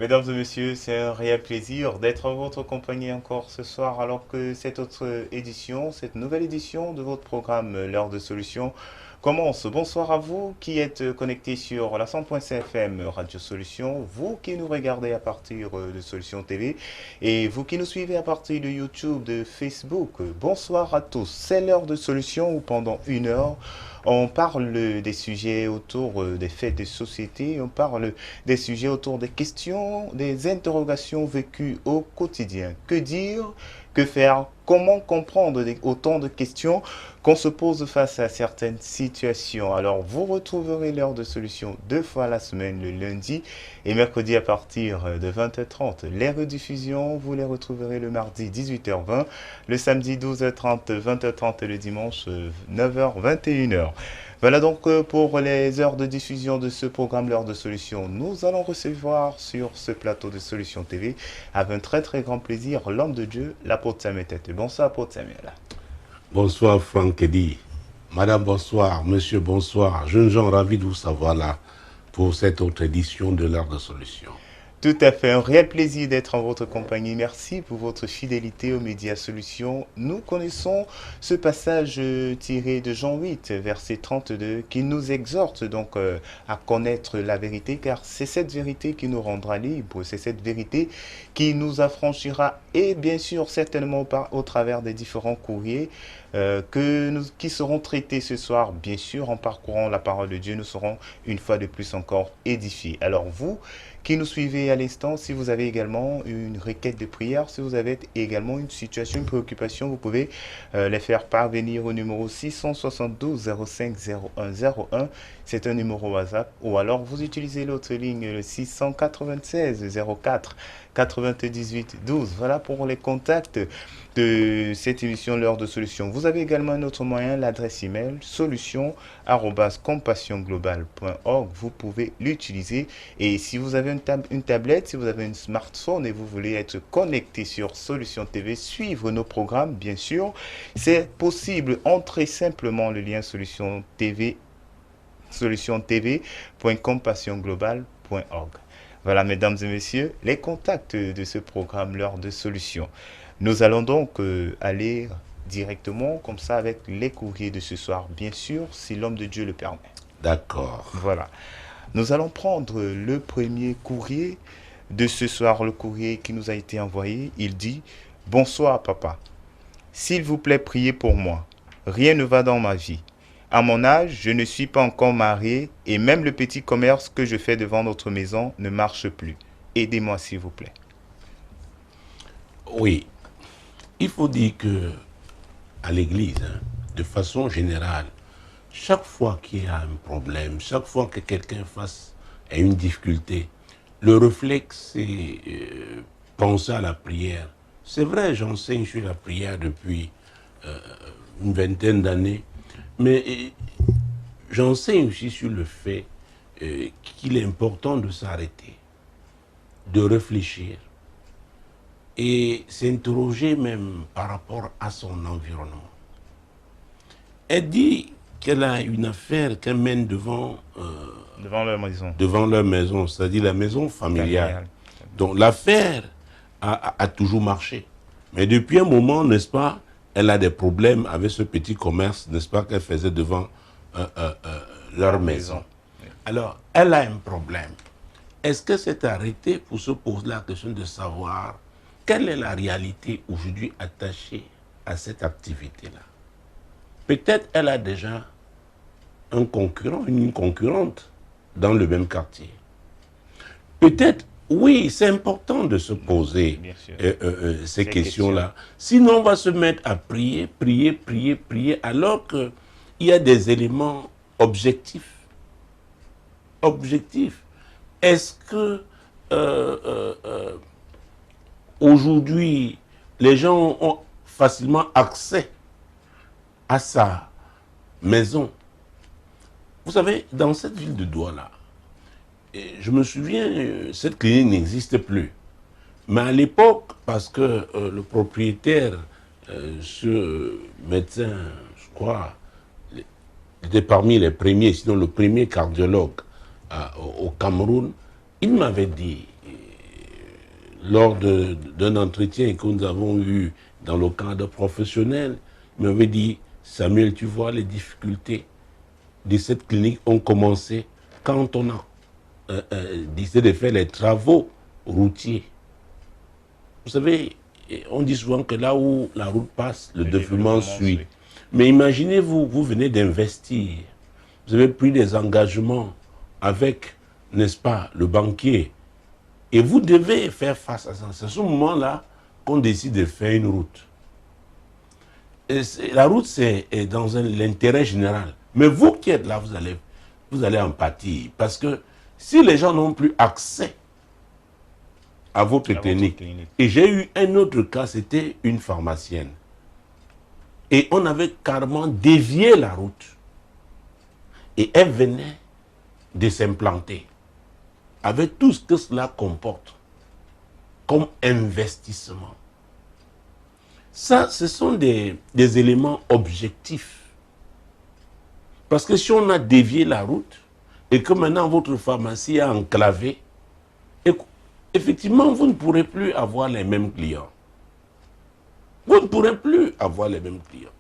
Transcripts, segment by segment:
Mesdames et messieurs, c'est un réel plaisir d'être en votre compagnie encore ce soir alors que cette autre édition, cette nouvelle édition de votre programme L'heure de solution commence. Bonsoir à vous qui êtes connectés sur la 100.5 FM Radio Solution, vous qui nous regardez à partir de Solution TV et vous qui nous suivez à partir de YouTube, de Facebook. Bonsoir à tous. C'est l'heure de solution où pendant une heure, on parle des sujets autour des faits de société, on parle des sujets autour des questions, des interrogations vécues au quotidien. Que dire? Que faire? Comment comprendre autant de questions qu'on se pose face à certaines situations? Alors, vous retrouverez l'heure de solution deux fois la semaine, le lundi et mercredi à partir de 20h30. Les rediffusions, vous les retrouverez le mardi 18h20, le samedi 12h30, 20h30 et le dimanche 9h, 21h. Voilà donc pour les heures de diffusion de ce programme L'heure de solution. Nous allons recevoir sur ce plateau de Solution TV avec un très très grand plaisir l'homme de Dieu, l'apôtre Samuel Tete. Bonsoir apôtre Samuel. Bonsoir Franck Eddy. Madame, bonsoir. Monsieur, bonsoir. Jeunes gens, ravis de vous savoir là pour cette autre édition de l'heure de solution. Tout à fait, un réel plaisir d'être en votre compagnie. Merci pour votre fidélité aux médias Solutions. Nous connaissons ce passage tiré de Jean 8, verset 32, qui nous exhorte donc à connaître la vérité, car c'est cette vérité qui nous rendra libres, c'est cette vérité qui nous affranchira et bien sûr certainement au travers des différents courriers qui seront traités ce soir. Bien sûr, en parcourant la parole de Dieu, nous serons une fois de plus encore édifiés. Alors vous, qui nous suivez à l'instant, si vous avez également une requête de prière, si vous avez également une situation, une préoccupation, vous pouvez les faire parvenir au numéro 672 05 01 01. C'est un numéro WhatsApp. Ou alors vous utilisez l'autre ligne, le 696 04 98 12. Voilà pour les contacts de cette émission L'heure de solution. Vous avez également un autre moyen, l'adresse email solution@compassionglobal.org. Vous pouvez l'utiliser. Et si vous avez une tablette, si vous avez un smartphone et vous voulez être connecté sur Solution TV, suivre nos programmes, bien sûr, c'est possible. Entrez simplement le lien Solution TV, solutiontv.compassionglobal.org. Voilà, mesdames et messieurs, les contacts de ce programme, l'heure de solution. Nous allons donc aller directement comme ça avec les courriers de ce soir, bien sûr, si l'homme de Dieu le permet. D'accord. Voilà. Nous allons prendre le premier courrier de ce soir, le courrier qui nous a été envoyé. Il dit: Bonsoir papa. S'il vous plaît, priez pour moi. Rien ne va dans ma vie. À mon âge, je ne suis pas encore marié et même le petit commerce que je fais devant notre maison ne marche plus. Aidez-moi s'il vous plaît. Oui, il faut dire que à l'église, de façon générale, chaque fois qu'il y a un problème, chaque fois que quelqu'un face à une difficulté, le réflexe, c'est penser à la prière. C'est vrai, j'enseigne sur la prière depuis une vingtaine d'années, mais j'enseigne aussi sur le fait qu'il est important de s'arrêter, de réfléchir et s'interroger même par rapport à son environnement. Elle dit qu'elle a une affaire qu'elle mène devant leur maison, c'est-à-dire la maison familiale. Donc l'affaire a toujours marché. Mais depuis un moment, n'est-ce pas, elle a des problèmes avec ce petit commerce, n'est-ce pas, qu'elle faisait devant leur maison. Alors, elle a un problème. Est-ce que c'est arrêté pour se poser la question de savoir quelle est la réalité aujourd'hui attachée à cette activité-là? Peut-être elle a déjà un concurrent, une concurrente dans le même quartier. Peut-être, oui, c'est important de se poser ces questions-là. Sinon, on va se mettre à prier, alors qu'il y a des éléments objectifs. Est-ce que aujourd'hui, les gens ont facilement accès à sa maison? Vous savez, dans cette ville de Douala, je me souviens, cette clinique n'existe plus. Mais à l'époque, parce que le propriétaire, ce médecin, je crois, était parmi les premiers, sinon le premier cardiologue au Cameroun, il m'avait dit, lors d'un entretien que nous avons eu dans le cadre professionnel, il m'avait dit, Samuel, tu vois, les difficultés de cette clinique ont commencé quand on a décidé de faire les travaux routiers. Vous savez, on dit souvent que là où la route passe, le développement suit. Mais imaginez-vous, vous venez d'investir, vous avez pris des engagements avec, n'est-ce pas, le banquier, et vous devez faire face à ça. C'est à ce moment-là qu'on décide de faire une route. Et la route, c'est dans l'intérêt général. Mais vous qui êtes là, vous allez en pâtir. Parce que si les gens n'ont plus accès à votre clinique, et j'ai eu un autre cas, c'était une pharmacienne. Et on avait carrément dévié la route. Et elle venait de s'implanter. Avec tout ce que cela comporte comme investissement. Ça, ce sont des éléments objectifs. Parce que si on a dévié la route et que maintenant votre pharmacie est enclavée, effectivement, vous ne pourrez plus avoir les mêmes clients. Vous ne pourrez plus avoir les mêmes clients.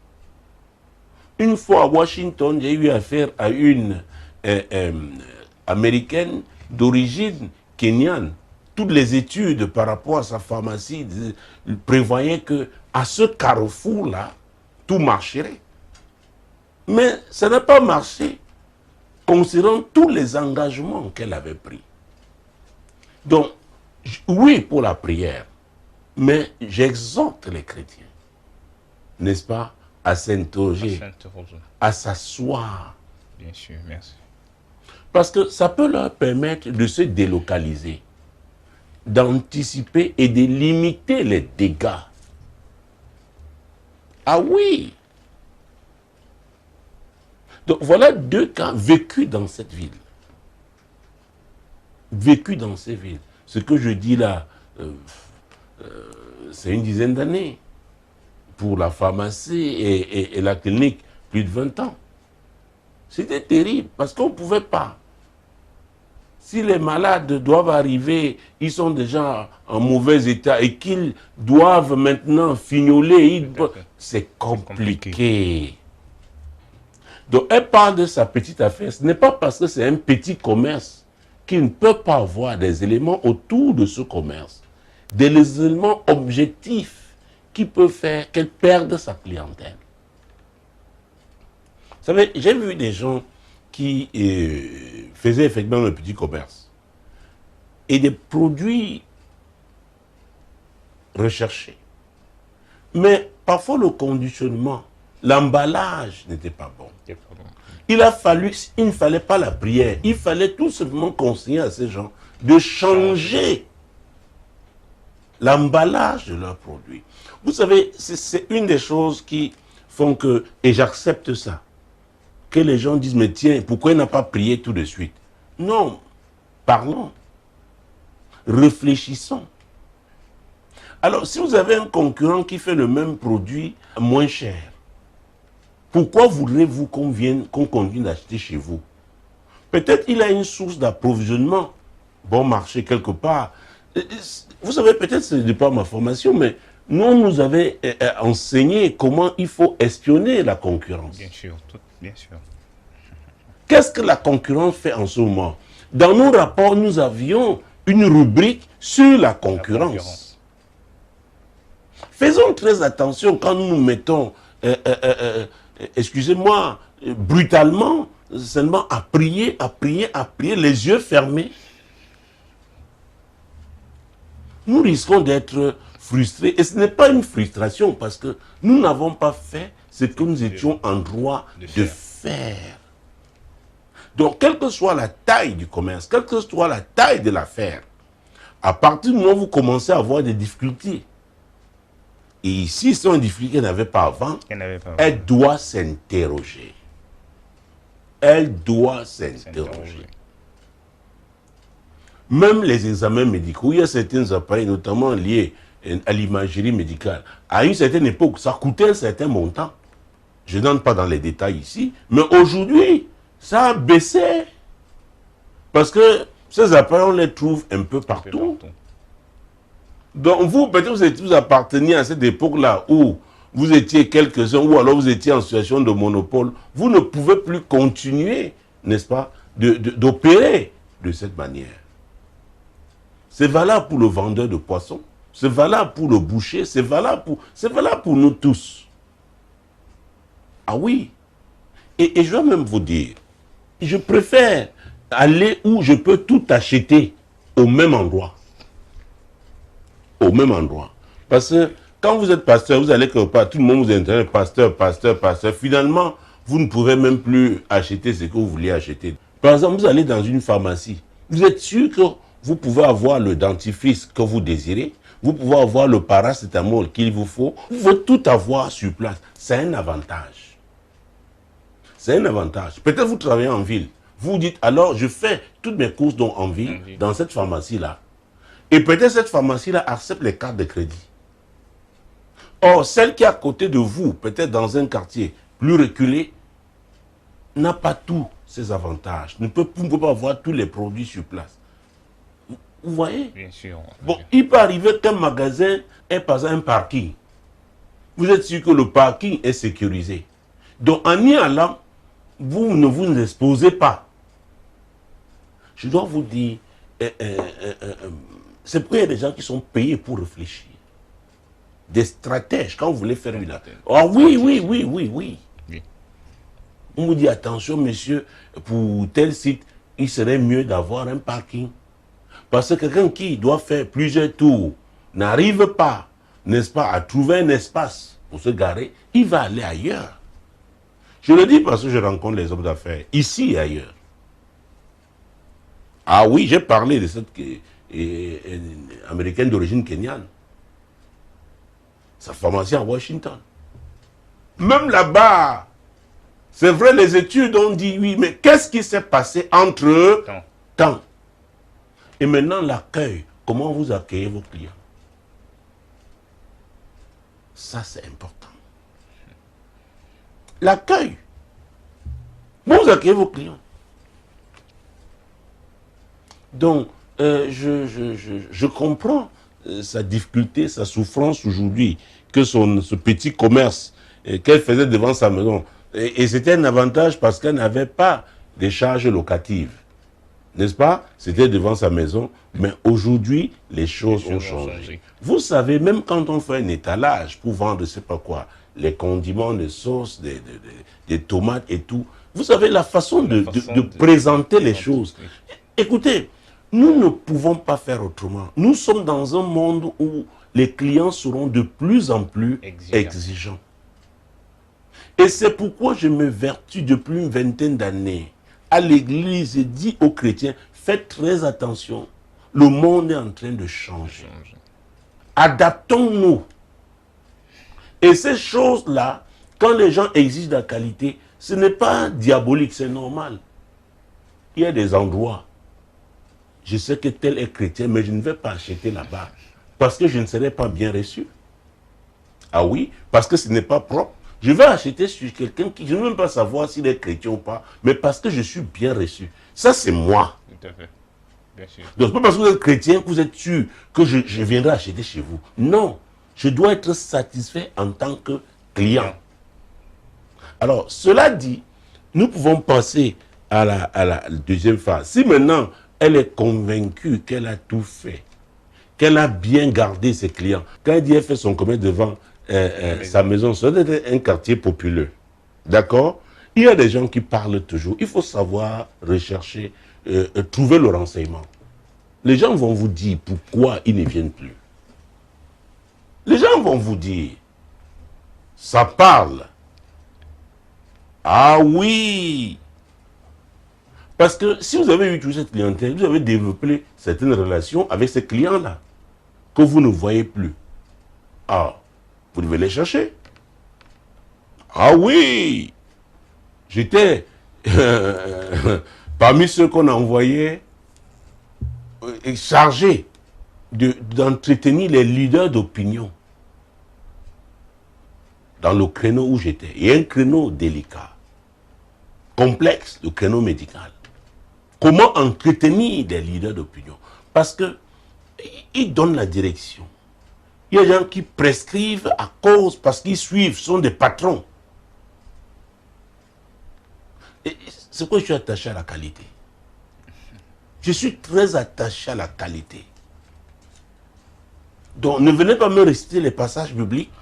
Une fois à Washington, j'ai eu affaire à une américaine d'origine kenyane. Toutes les études par rapport à sa pharmacie prévoyaient que à ce carrefour-là, tout marcherait. Mais ça n'a pas marché, considérant tous les engagements qu'elle avait pris. Donc, oui pour la prière, mais j'exhorte les chrétiens, n'est-ce pas, à s'interroger, à s'asseoir. Bien sûr, merci. Parce que ça peut leur permettre de se délocaliser, d'anticiper et de limiter les dégâts. Ah oui! Donc voilà deux cas vécus dans cette ville. Vécus dans ces villes. Ce que je dis là, c'est une dizaine d'années. Pour la pharmacie et la clinique, plus de 20 ans. C'était terrible parce qu'on ne pouvait pas. Si les malades doivent arriver, ils sont déjà en mauvais état et qu'ils doivent maintenant fignoler, c'est compliqué. Donc elle parle de sa petite affaire. Ce n'est pas parce que c'est un petit commerce qu'il ne peut pas avoir des éléments autour de ce commerce. Des éléments objectifs qui peuvent faire qu'elle perde sa clientèle. Vous savez, j'ai vu des gens qui faisaient effectivement le petit commerce et des produits recherchés. Mais parfois le conditionnement, l'emballage n'était pas bon. Il ne fallait pas la prière, il fallait tout simplement conseiller à ces gens de changer l'emballage de leurs produits. Vous savez, c'est une des choses qui font que, et j'accepte ça, que les gens disent, mais tiens, pourquoi il n'a pas prié tout de suite? Non, parlons, réfléchissons. Alors, si vous avez un concurrent qui fait le même produit moins cher, pourquoi voudrez-vous qu'on continue d'acheter chez vous? Peut-être il a une source d'approvisionnement, bon marché quelque part. Vous savez, peut-être ce n'est pas ma formation, mais nous, on nous avait enseigné comment il faut espionner la concurrence. Bien sûr, bien sûr. Qu'est-ce que la concurrence fait en ce moment? Dans nos rapports, nous avions une rubrique sur la concurrence. Faisons très attention quand nous nous mettons, excusez-moi, brutalement, seulement à prier, les yeux fermés. Nous risquons d'être frustrés. Et ce n'est pas une frustration parce que nous n'avons pas fait ce que nous étions en droit de faire. Donc, quelle que soit la taille du commerce, quelle que soit la taille de l'affaire, à partir du moment où vous commencez à avoir des difficultés, et ici, c'est une difficulté qu'elle n'avait pas avant, elle doit s'interroger. Elle doit s'interroger. Même les examens médicaux, il y a certains appareils, notamment liés à l'imagerie médicale. À une certaine époque, ça coûtait un certain montant. Je n'entre pas dans les détails ici, mais aujourd'hui, ça a baissé. Parce que ces appareils, on les trouve un peu partout. Donc vous, peut-être vous apparteniez à cette époque-là où vous étiez quelques-uns, ou alors vous étiez en situation de monopole. Vous ne pouvez plus continuer, n'est-ce pas, d'opérer de cette manière. C'est valable pour le vendeur de poissons, c'est valable pour le boucher, c'est valable pour nous tous. Ah oui. Et je vais même vous dire, je préfère aller où je peux tout acheter au même endroit. Au même endroit. Parce que quand vous êtes pasteur, vous allez quelque part, tout le monde vous intéresse, pasteur, pasteur, pasteur. Finalement, vous ne pouvez même plus acheter ce que vous vouliez acheter. Par exemple, vous allez dans une pharmacie. Vous êtes sûr que vous pouvez avoir le dentifrice que vous désirez. Vous pouvez avoir le paracétamol qu'il vous faut. Vous pouvez tout avoir sur place. C'est un avantage. C'est un avantage. Peut-être vous travaillez en ville. Vous dites, alors je fais toutes mes courses en ville, dans cette pharmacie-là. Et peut-être cette pharmacie-là accepte les cartes de crédit. Or, celle qui est à côté de vous, peut-être dans un quartier plus reculé, n'a pas tous ces avantages. Ne peut pas avoir tous les produits sur place. Vous voyez? Bien sûr. Bon, il peut arriver qu'un magasin ait pas un parking. Vous êtes sûr que le parking est sécurisé. Donc, en y allant, vous ne vous exposez pas. Je dois vous dire, c'est pourquoi il y a des gens qui sont payés pour réfléchir. Des stratèges, quand vous voulez faire une... Ah oui, oui, oui, oui, oui. On vous dit, attention, monsieur, pour tel site, il serait mieux d'avoir un parking. Parce que quelqu'un qui doit faire plusieurs tours n'arrive pas, n'est-ce pas, à trouver un espace pour se garer, il va aller ailleurs. Je le dis parce que je rencontre les hommes d'affaires, ici et ailleurs. Ah oui, j'ai parlé de cette américaine d'origine kenyane. Sa formation à Washington. Même là-bas, c'est vrai, les études ont dit oui, mais qu'est-ce qui s'est passé entre temps? Et maintenant, l'accueil. Comment vous accueillez vos clients? Ça, c'est important. L'accueil. Comment vous accueillez vos clients? Donc, je comprends sa difficulté, sa souffrance aujourd'hui, que ce petit commerce qu'elle faisait devant sa maison. Et c'était un avantage parce qu'elle n'avait pas de charges locatives. N'est-ce pas? C'était devant sa maison. Mais aujourd'hui, les choses ont changé. Vous savez, même quand on fait un étalage pour vendre, je ne sais pas quoi, les condiments, les sauces, des tomates et tout, vous savez la façon de présenter les choses. Écoutez, nous ne pouvons pas faire autrement. Nous sommes dans un monde où les clients seront de plus en plus exigeants. Et c'est pourquoi je me vertue depuis une vingtaine d'années à l'église et dis aux chrétiens, faites très attention. Le monde est en train de changer. Adaptons-nous. Et ces choses-là, quand les gens exigent la qualité, ce n'est pas diabolique, c'est normal. Il y a des endroits, je sais que tel est chrétien, mais je ne vais pas acheter là-bas, parce que je ne serai pas bien reçu. Ah oui, parce que ce n'est pas propre. Je vais acheter sur quelqu'un qui, je ne veux même pas savoir s'il est chrétien ou pas, mais parce que je suis bien reçu. Ça, c'est moi. Tout à fait. Bien sûr. Donc, ce n'est pas parce que vous êtes chrétien que vous êtes sûr que je viendrai acheter chez vous. Non, je dois être satisfait en tant que client. Alors, cela dit, nous pouvons passer à la deuxième phase. Si maintenant, elle est convaincue qu'elle a tout fait, qu'elle a bien gardé ses clients, quand elle dit qu'elle fait son commerce devant sa maison, ça doit être un quartier populeux. D'accord? Il y a des gens qui parlent toujours. Il faut savoir rechercher, trouver le renseignement. Les gens vont vous dire pourquoi ils ne viennent plus. Les gens vont vous dire, ça parle. Ah oui! Parce que si vous avez eu toute cette clientèle, vous avez développé certaines relations avec ces clients-là que vous ne voyez plus. Ah, vous devez les chercher. Ah oui! J'étais parmi ceux qu'on a envoyés chargés d'entretenir les leaders d'opinion dans le créneau où j'étais. Il y a un créneau délicat, complexe, le créneau médical. Comment entretenir des leaders d'opinion? Parce que ils donnent la direction. Il y a des gens qui prescrivent à cause, parce qu'ils suivent, sont des patrons. Et c'est pourquoi je suis attaché à la qualité. Je suis très attaché à la qualité. Donc, ne venez pas me réciter les passages bibliques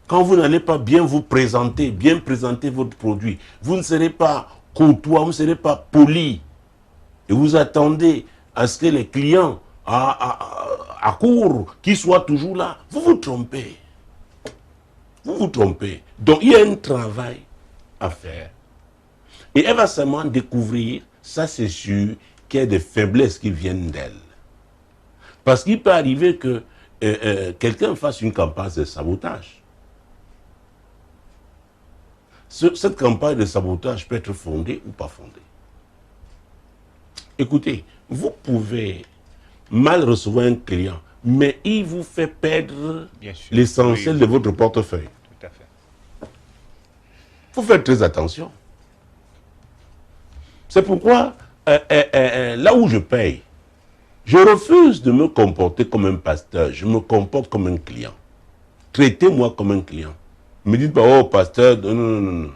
quand vous n'allez pas bien vous présenter, bien présenter votre produit. Vous ne serez pas courtois, vous ne serez pas poli. Et vous attendez à ce que les clients accourent, qu'ils soient toujours là. Vous vous trompez. Vous vous trompez. Donc, il y a un travail à faire. Et elle va seulement découvrir, ça c'est sûr, qu'il y a des faiblesses qui viennent d'elle. Parce qu'il peut arriver que quelqu'un fasse une campagne de sabotage. Cette campagne de sabotage peut être fondée ou pas fondée. Écoutez, vous pouvez mal recevoir un client, mais il vous fait perdre l'essentiel de votre portefeuille. Tout à fait. Il faut faire très attention. C'est pourquoi, là où je paye, je refuse de me comporter comme un pasteur, je me comporte comme un client. Traitez-moi comme un client. Ne me dites pas, oh pasteur, non, non, non, non.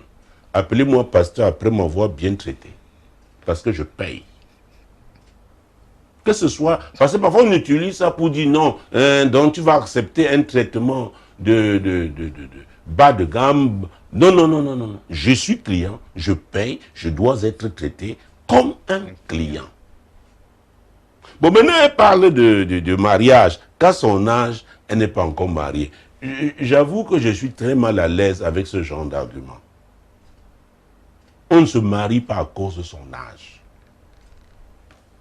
Appelez-moi pasteur après m'avoir bien traité. Parce que je paye. Que ce soit, parce que parfois on utilise ça pour dire non, donc tu vas accepter un traitement de bas de gamme. Non, non, non, non, non. Je suis client, je paye, je dois être traité comme un client. Bon, maintenant elle parle de mariage. Qu'à son âge, elle n'est pas encore mariée. J'avoue que je suis très mal à l'aise avec ce genre d'argument. On ne se marie pas à cause de son âge.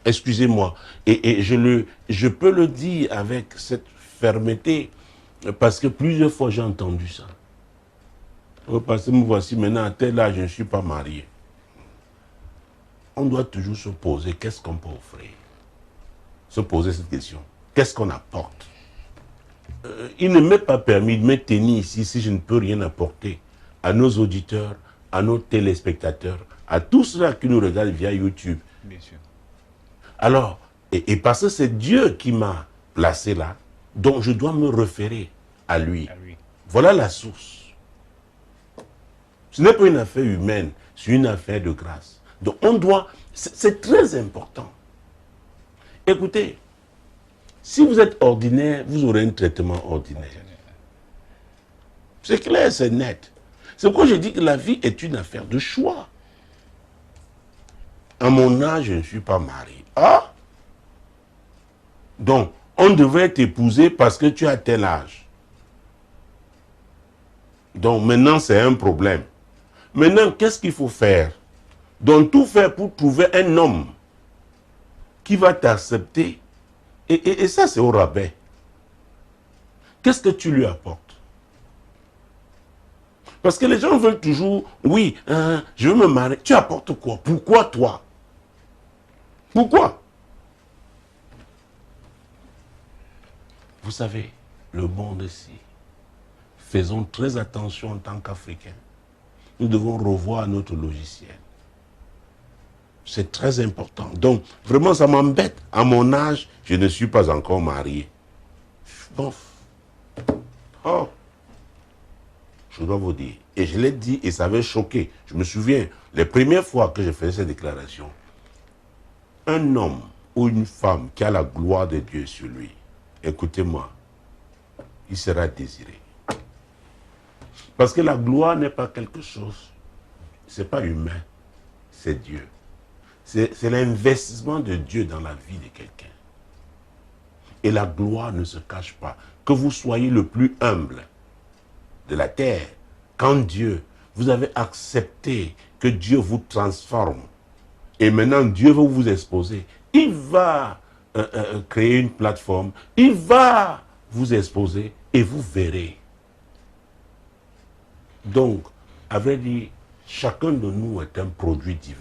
Excusez-moi. Et je peux le dire avec cette fermeté, parce que plusieurs fois j'ai entendu ça. Oh, parce que me voici maintenant à tel âge, je ne suis pas marié. On doit toujours se poser, qu'est-ce qu'on peut offrir? Se poser cette question. Qu'est-ce qu'on apporte? Il ne m'est pas permis de me tenir ici si je ne peux rien apporter à nos auditeurs, à nos téléspectateurs, à tous ceux qui nous regardent via YouTube. Bien sûr. Alors, et parce que c'est Dieu qui m'a placé là, donc je dois me référer à lui. Voilà la source. Ce n'est pas une affaire humaine, c'est une affaire de grâce. Donc on doit, c'est très important. Écoutez, si vous êtes ordinaire, vous aurez un traitement ordinaire. C'est clair, c'est net. C'est pourquoi je dis que la vie est une affaire de choix. À mon âge, je ne suis pas marié. Ah! Donc, on devrait t'épouser parce que tu as tel âge. Donc, maintenant, c'est un problème. Maintenant, qu'est-ce qu'il faut faire? Donc, tout faire pour trouver un homme qui va t'accepter. Et ça, c'est au rabais. Qu'est-ce que tu lui apportes? Parce que les gens veulent toujours, oui, je veux me marier. Tu apportes quoi? Pourquoi toi? Pourquoi? Vous savez, le monde ici, faisons très attention en tant qu'Africains. Nous devons revoir notre logiciel. C'est très important. Donc, vraiment, ça m'embête. À mon âge, je ne suis pas encore marié. Bon. Oh. Je dois vous dire. Et je l'ai dit et ça avait choqué. Je me souviens, les premières fois que je faisais cette déclaration, un homme ou une femme qui a la gloire de Dieu sur lui, écoutez-moi, il sera désiré. Parce que la gloire n'est pas quelque chose, c'est pas humain, c'est Dieu. C'est l'investissement de Dieu dans la vie de quelqu'un. Et la gloire ne se cache pas. Que vous soyez le plus humble de la terre, quand Dieu, vous avez accepté que Dieu vous transforme, et maintenant Dieu va vous exposer, il va créer une plateforme, il va vous exposer et vous verrez. Donc, à vrai dire, chacun de nous est un produit divin.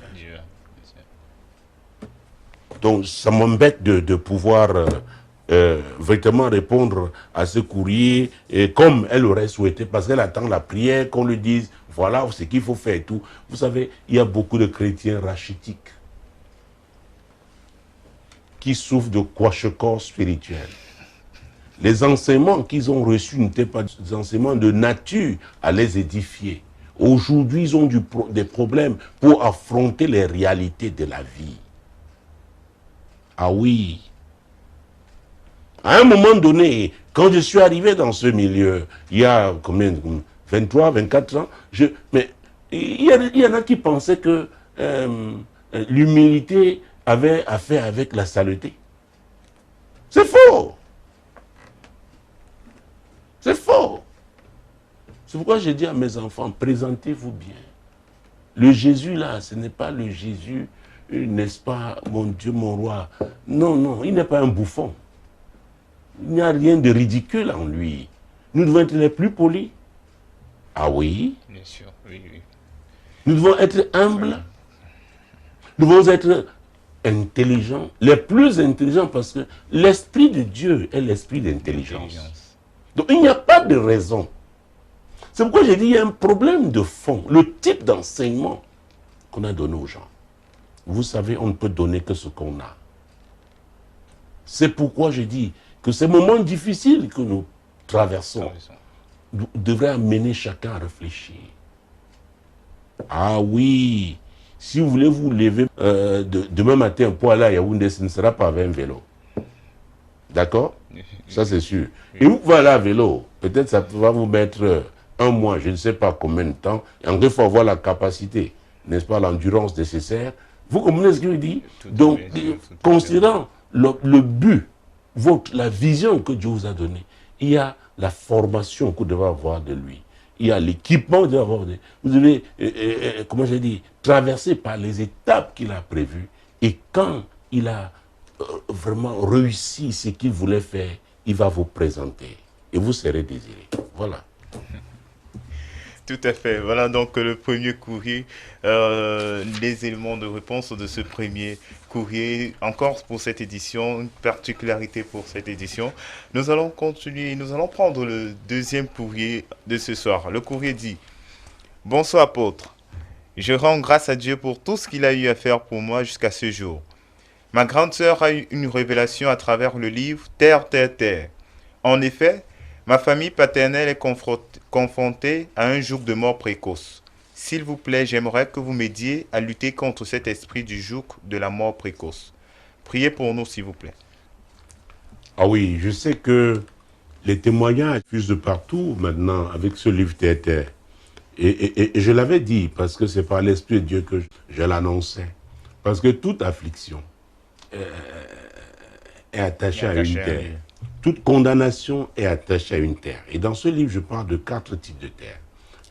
Donc, ça m'embête de pouvoir véritablement répondre à ce courrier comme elle aurait souhaité, parce qu'elle attend la prière, qu'on lui dise, voilà ce qu'il faut faire et tout. Vous savez, il y a beaucoup de chrétiens rachitiques qui souffrent de kwashiorkor spirituel. Les enseignements qu'ils ont reçus n'étaient pas des enseignements de nature à les édifier. Aujourd'hui, ils ont des problèmes pour affronter les réalités de la vie. Ah oui. À un moment donné, quand je suis arrivé dans ce milieu, il y a combien, 23, 24 ans, mais il y en a qui pensaient que l'humilité avait affaire avec la saleté. C'est faux. C'est faux. C'est pourquoi je dis à mes enfants, présentez-vous bien. Le Jésus là, ce n'est pas le Jésus, n'est-ce pas, mon Dieu, mon roi. Non, non, il n'est pas un bouffon. Il n'y a rien de ridicule en lui. Nous devons être les plus polis. Ah oui. Bien sûr, oui, oui. Nous devons être humbles. Nous devons être intelligents. Les plus intelligents parce que l'Esprit de Dieu est l'esprit d'intelligence. Donc il n'y a pas de raison. C'est pourquoi j'ai dit qu'il y a un problème de fond. Le type d'enseignement qu'on a donné aux gens. Vous savez, on ne peut donner que ce qu'on a. C'est pourquoi je dis que ces moments difficiles que nous traversons devraient amener chacun à réfléchir. Ah oui, si vous voulez vous lever demain matin pour aller à Yaoundé, ce ne sera pas avec un vélo. D'accord? Ça c'est sûr. Et vous pouvez aller à vélo, peut-être ça va vous mettre un mois, je ne sais pas combien de temps, et il faut avoir la capacité, n'est-ce pas, l'endurance nécessaire. Vous comprenez ce que je dis? Donc, considérant le but, la vision que Dieu vous a donnée, il y a la formation que vous devez avoir de lui. Il y a l'équipement que vous devez avoir de lui. Vous devez, comment j'ai dit, traverser par les étapes qu'il a prévues. Et quand il a vraiment réussi ce qu'il voulait faire, il va vous présenter. Et vous serez désiré. Voilà. Tout à fait. Voilà donc le premier courrier, les éléments de réponse de ce premier courrier. Encore pour cette édition, une particularité pour cette édition. Nous allons continuer, nous allons prendre le deuxième courrier de ce soir. Le courrier dit: Bonsoir apôtre, je rends grâce à Dieu pour tout ce qu'il a eu à faire pour moi jusqu'à ce jour. Ma grande sœur a eu une révélation à travers le livre Terre, Terre, Terre. En effet, ma famille paternelle est confrontée à un joug de mort précoce. S'il vous plaît, j'aimerais que vous m'aidiez à lutter contre cet esprit du joug de la mort précoce. Priez pour nous, s'il vous plaît. Ah oui, je sais que les témoignages fusent de partout maintenant avec ce livre Terre, Terre. Et je l'avais dit, parce que c'est par l'Esprit de Dieu que je l'annonçais. Parce que toute affliction est attachée à une terre. Toute condamnation est attachée à une terre. Et dans ce livre, je parle de 4 types de terres.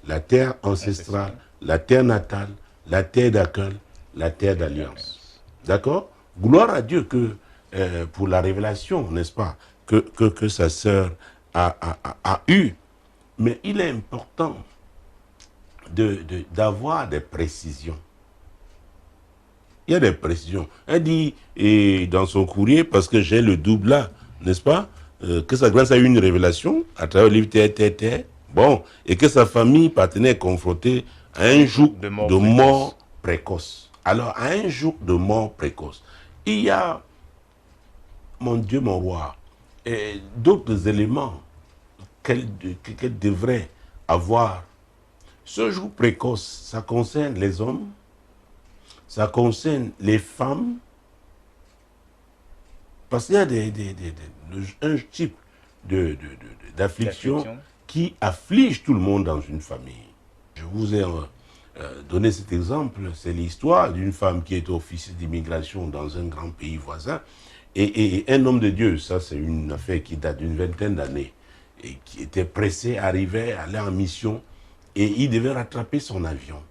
La terre ancestrale, la terre natale, la terre d'accueil, la terre d'alliance. D'accord? Gloire à Dieu que pour la révélation, n'est-ce pas, que sa sœur a eue. Mais il est important d'avoir des précisions. Il y a des précisions. Elle dit, et dans son courrier, parce que j'ai le double là, n'est-ce pas, que sa grâce a eu une révélation à travers le livre Terre, bon, et que sa famille partenaire est confrontée à un joug de mort précoce. Alors, à un joug de mort précoce, il y a, mon Dieu, mon roi, d'autres éléments qu'elle devrait avoir. Ce joug précoce, ça concerne les hommes, ça concerne les femmes, parce qu'il y a un type d'affliction qui afflige tout le monde dans une famille. Je vous ai donné cet exemple, c'est l'histoire d'une femme qui est officier d'immigration dans un grand pays voisin, et un homme de Dieu, ça c'est une affaire qui date d'une vingtaine d'années, et qui était pressé, arrivait, allait en mission, et il devait rattraper son avion.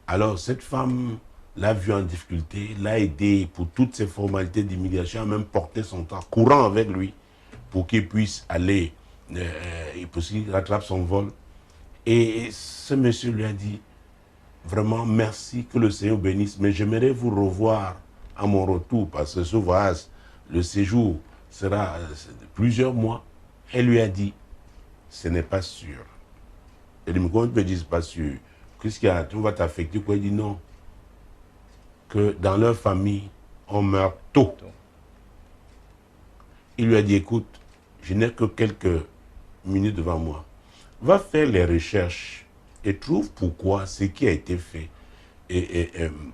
Alors cette femme l'a vu en difficulté, l'a aidé pour toutes ses formalités d'immigration, a même porté son temps courant avec lui pour qu'il puisse aller, pour qu'il rattrape son vol. Et ce monsieur lui a dit, vraiment merci, que le Seigneur bénisse, mais j'aimerais vous revoir à mon retour, parce que ce voyage, le séjour sera de plusieurs mois. Elle lui a dit, ce n'est pas sûr. Elle dit, mais comment tu peux dire, c'est pas sûr? Qu'est-ce qu'il y a? Tu vas t'affecter? Quoi? Il dit non. Que dans leur famille, on meurt tôt. Il lui a dit, écoute, je n'ai que quelques minutes devant moi, va faire les recherches et trouve pourquoi ce qui a été fait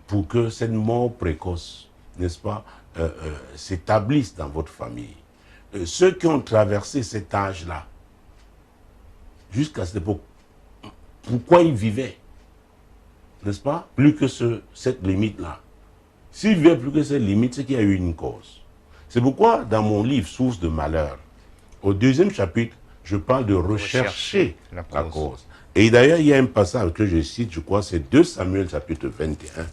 pour que cette mort précoce, n'est-ce pas, s'établisse dans votre famille. Ceux qui ont traversé cet âge-là, jusqu'à cette époque, pourquoi ils vivaient, n'est-ce pas, plus que cette limite-là. S'ils vivaient plus que cette limite, c'est qu'il y a eu une cause. C'est pourquoi, dans mon livre « Source de malheur », au 2e chapitre, je parle de rechercher la cause. Et d'ailleurs, il y a un passage que je cite, je crois, c'est 2 Samuel chapitre 21.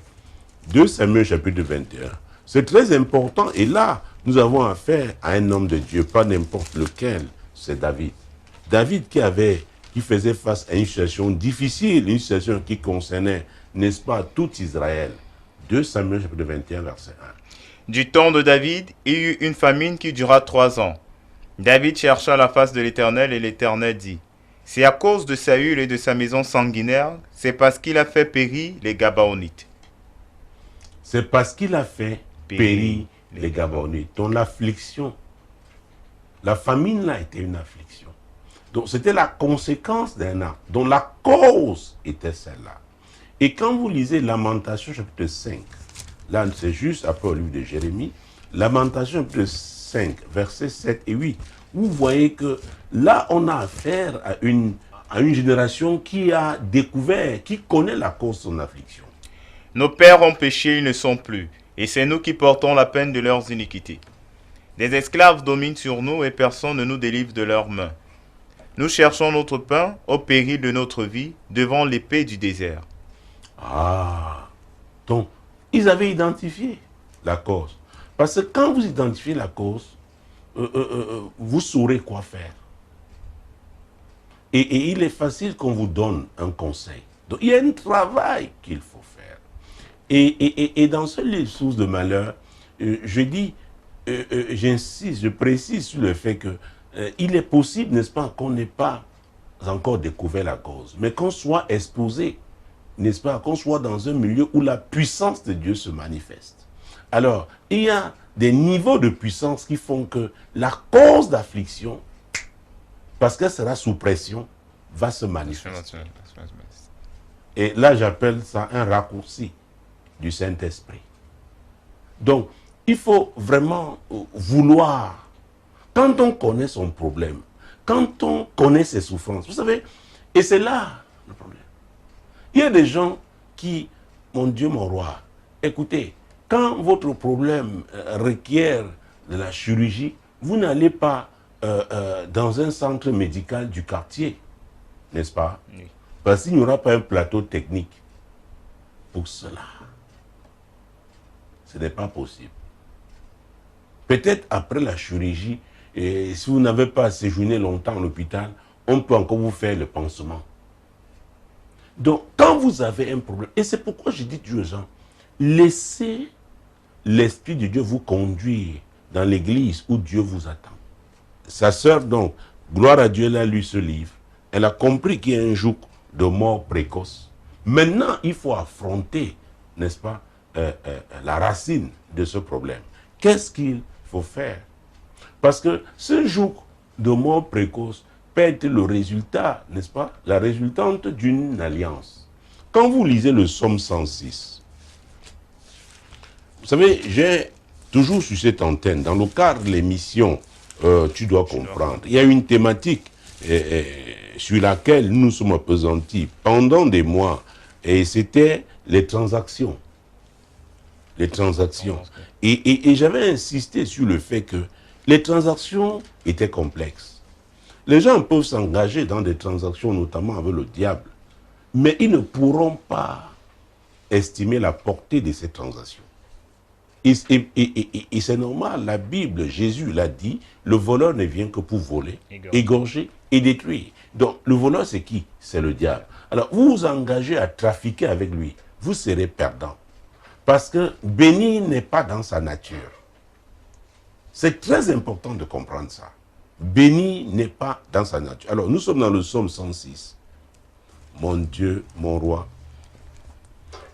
2 Samuel chapitre 21. C'est très important. Et là, nous avons affaire à un homme de Dieu, pas n'importe lequel, c'est David. David qui faisait face à une situation difficile, une situation qui concernait, n'est-ce pas, tout Israël. 2 Samuel chapitre 21, verset 1. Du temps de David, il y eut une famine qui dura 3 ans. David chercha la face de l'Éternel et l'Éternel dit, c'est à cause de Saül et de sa maison sanguinaire, c'est parce qu'il a fait périr les Gabaonites. C'est parce qu'il a fait périr les Gabaonites. Donc l'affliction, la famine là était une affliction. Donc c'était la conséquence d'un acte, dont la cause était celle-là. Et quand vous lisez Lamentation chapitre 5, là c'est juste après le livre de Jérémie, Lamentation chapitre 5, versets 7 et 8, vous voyez que là on a affaire à une génération qui a découvert, qui connaît la cause de son affliction. Nos pères ont péché, ils ne sont plus, et c'est nous qui portons la peine de leurs iniquités. Des esclaves dominent sur nous et personne ne nous délivre de leurs mains. Nous cherchons notre pain au péril de notre vie devant l'épée du désert. Ah, donc ils avaient identifié la cause. Parce que quand vous identifiez la cause, vous saurez quoi faire. Et il est facile qu'on vous donne un conseil. Donc il y a un travail qu'il faut faire. Et dans ce livre Source de malheur, je dis, j'insiste, je précise sur le fait que il est possible, n'est-ce pas, qu'on n'ait pas encore découvert la cause, mais qu'on soit exposé, n'est-ce pas, qu'on soit dans un milieu où la puissance de Dieu se manifeste. Alors, il y a des niveaux de puissance qui font que la cause d'affliction, parce qu'elle sera sous pression, va se manifester. Et là, j'appelle ça un raccourci du Saint-Esprit. Donc, il faut vraiment vouloir, quand on connaît son problème, quand on connaît ses souffrances, vous savez, et c'est là le problème. Il y a des gens qui, mon Dieu, mon roi, écoutez, quand votre problème requiert de la chirurgie, vous n'allez pas dans un centre médical du quartier, n'est-ce pas? Oui. Parce qu'il n'y aura pas un plateau technique pour cela. Ce n'est pas possible. Peut-être après la chirurgie, et si vous n'avez pas séjourné longtemps à l'hôpital, on peut encore vous faire le pansement. Donc, quand vous avez un problème, et c'est pourquoi je dis toujours aux gens, laissez l'Esprit de Dieu vous conduire dans l'église où Dieu vous attend. Sa sœur, donc, gloire à Dieu, elle a lu ce livre. Elle a compris qu'il y a un jour de mort précoce. Maintenant, il faut affronter, n'est-ce pas, la racine de ce problème. Qu'est-ce qu'il faut faire? Parce que ce jour de mort précoce peut être le résultat, n'est-ce pas, la résultante d'une alliance. Quand vous lisez le psaume 106, vous savez, j'ai toujours sur cette antenne, dans le cadre de l'émission Tu dois comprendre, il y a une thématique sur laquelle nous sommes appesantis pendant des mois, et c'était les transactions. Les transactions. Et j'avais insisté sur le fait que les transactions étaient complexes. Les gens peuvent s'engager dans des transactions, notamment avec le diable, mais ils ne pourront pas estimer la portée de ces transactions. Et c'est normal, la Bible, Jésus l'a dit, le voleur ne vient que pour voler, égorger et détruire. Donc le voleur c'est qui? C'est le diable. Alors vous vous engagez à trafiquer avec lui, vous serez perdant. Parce que béni n'est pas dans sa nature. C'est très important de comprendre ça. Béni n'est pas dans sa nature. Alors nous sommes dans le psaume 106. Mon Dieu, mon roi.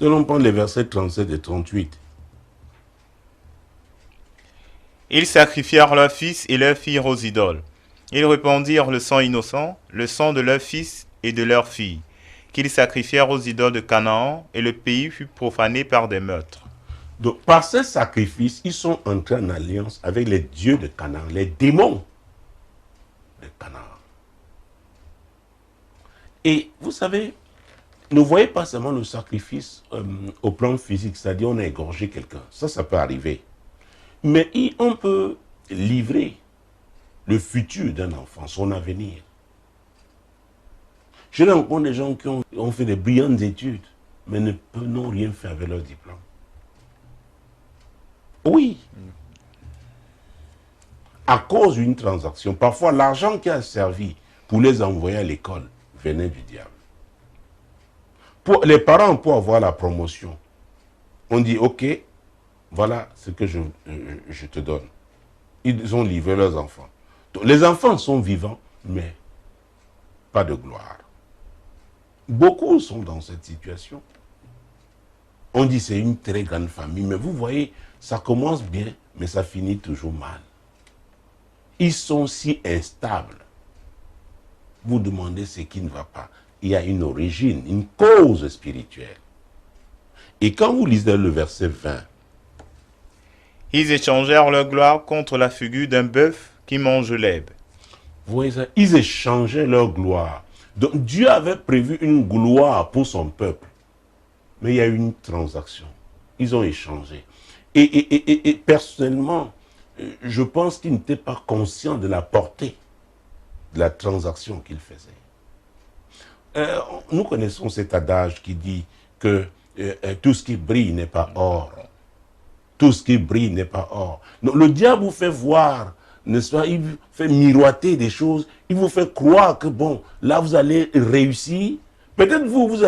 Nous allons prendre les versets 37 et 38. Ils sacrifièrent leurs fils et leurs filles aux idoles. Ils répandirent le sang innocent, le sang de leurs fils et de leurs filles, qu'ils sacrifièrent aux idoles de Canaan, et le pays fut profané par des meurtres. Donc, par ces sacrifices, ils sont entrés en alliance avec les dieux de Canaan, les démons de Canaan. Et vous savez, ne voyez pas seulement le sacrifice au plan physique, c'est-à-dire on a égorgé quelqu'un. Ça peut arriver. Mais on peut livrer le futur d'un enfant, son avenir. Je rencontre des gens qui ont fait des brillantes études, mais n'ont rien fait avec leur diplôme. Oui. À cause d'une transaction, parfois l'argent qui a servi pour les envoyer à l'école venait du diable. Les parents, pour avoir la promotion, on dit, ok, voilà ce que je te donne. Ils ont livré leurs enfants. Donc, les enfants sont vivants, mais pas de gloire. Beaucoup sont dans cette situation. On dit c'est une très grande famille, mais vous voyez, ça commence bien, mais ça finit toujours mal. Ils sont si instables. Vous demandez ce qui ne va pas. Il y a une origine, une cause spirituelle. Et quand vous lisez le verset 20, Ils échangèrent leur gloire contre la figure d'un bœuf qui mange l'herbe. vous voyez ça, ils échangeaient leur gloire. Donc Dieu avait prévu une gloire pour son peuple. Mais il y a eu une transaction. Ils ont échangé. Et personnellement, je pense qu'ils n'étaient pas conscients de la portée de la transaction qu'ils faisaient. Nous connaissons cet adage qui dit que tout ce qui brille n'est pas or. Tout ce qui brille n'est pas or. Donc le diable vous fait voir, n'est-ce pas, il vous fait miroiter des choses, il vous fait croire que bon, là vous allez réussir. Peut-être vous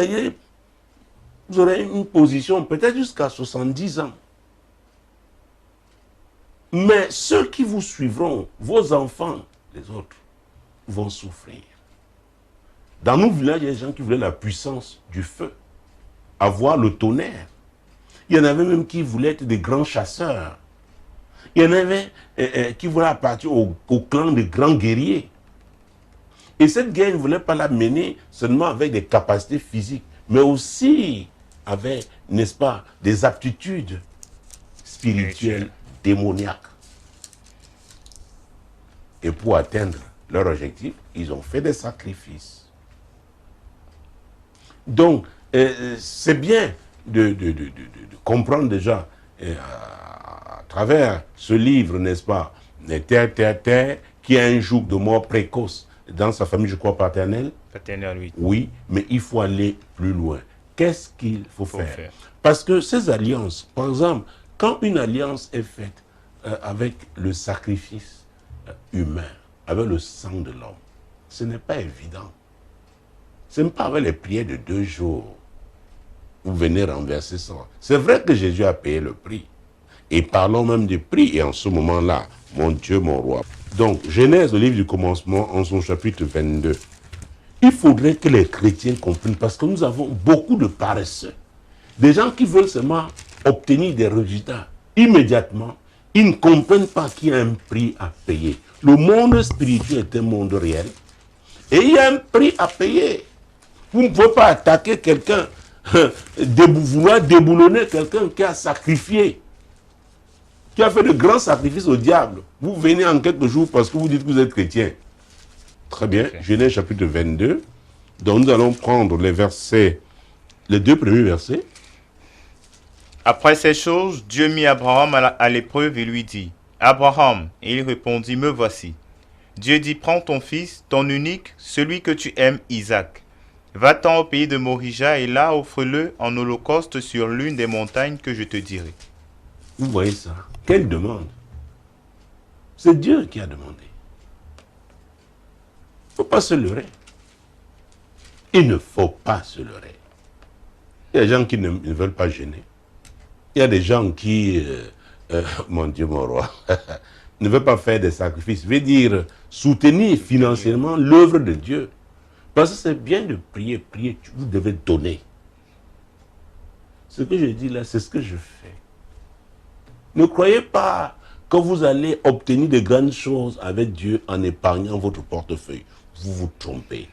aurez une position peut-être jusqu'à 70 ans. Mais ceux qui vous suivront, vos enfants, les autres, vont souffrir. Dans nos villages, il y a des gens qui voulaient la puissance du feu, avoir le tonnerre. Il y en avait même qui voulaient être des grands chasseurs. Il y en avait qui voulaient appartenir au clan des grands guerriers. Et cette guerre, ils ne voulaient pas la mener seulement avec des capacités physiques, mais aussi avec, n'est-ce pas, des aptitudes spirituelles démoniaques. Et pour atteindre leur objectif, ils ont fait des sacrifices. Donc, c'est bien de comprendre déjà à travers ce livre, n'est-ce pas, Terre, Terre, Terre, qui a un joug de mort précoce dans sa famille, je crois, paternelle. Paternelle, oui. Oui, mais il faut aller plus loin. Qu'est-ce qu'il faut faire? Parce que ces alliances, par exemple, quand une alliance est faite avec le sacrifice humain, avec le sang de l'homme, ce n'est pas évident. Ce n'est pas avec les prières de 2 jours. Vous venez renverser ça. C'est vrai que Jésus a payé le prix. Et parlons même du prix. Et en ce moment-là, mon Dieu, mon roi. Donc, Genèse, le livre du commencement, en son chapitre 22. Il faudrait que les chrétiens comprennent, parce que nous avons beaucoup de paresseux. Des gens qui veulent seulement obtenir des résultats immédiatement. Ils ne comprennent pas qu'il y a un prix à payer. Le monde spirituel est un monde réel. Et il y a un prix à payer. Vous ne pouvez pas attaquer quelqu'un, vouloir déboulonner quelqu'un qui a sacrifié, qui a fait de grands sacrifices au diable. Vous venez en quelques jours parce que vous dites que vous êtes chrétien. Très bien, okay. Genèse chapitre 22. Donc nous allons prendre les versets, les 2 premiers versets. Après ces choses, Dieu mit Abraham à l'épreuve et lui dit, « Abraham » Et il répondit, « Me voici. » Dieu dit, « Prends ton fils, ton unique, celui que tu aimes, Isaac. Va-t'en au pays de Morija et là offre-le en holocauste sur l'une des montagnes que je te dirai. » Vous voyez ça? Quelle demande? C'est Dieu qui a demandé. Il ne faut pas se leurrer. Il ne faut pas se leurrer. Il y a des gens qui ne veulent pas gêner. Il y a des gens qui, mon Dieu, mon roi, ne veulent pas faire des sacrifices. Veut dire soutenir financièrement l'œuvre de Dieu. Parce que c'est bien de prier, prier, vous devez donner. Ce que je dis là, c'est ce que je fais. Ne croyez pas que vous allez obtenir de grandes choses avec Dieu en épargnant votre portefeuille. Vous vous trompez.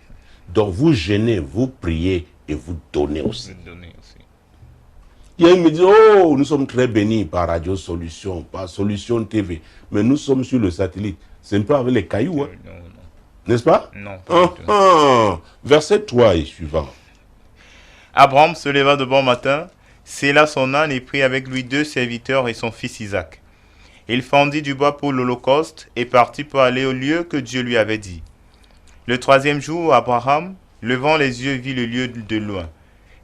Donc vous jeûnez, vous priez et vous donnez aussi. Vous donnez aussi. Il y a qui me dit, oh, nous sommes très bénis par Radio Solution, par Solution TV. Mais nous sommes sur le satellite. C'est un peu avec les cailloux, hein. Non, non. N'est-ce pas? Non, pas du tout. Verset 3 et suivant. Abraham se leva de bon matin, scella son âne et prit avec lui 2 serviteurs et son fils Isaac. Il fendit du bois pour l'Holocauste et partit pour aller au lieu que Dieu lui avait dit. Le 3e jour, Abraham, levant les yeux, vit le lieu de loin.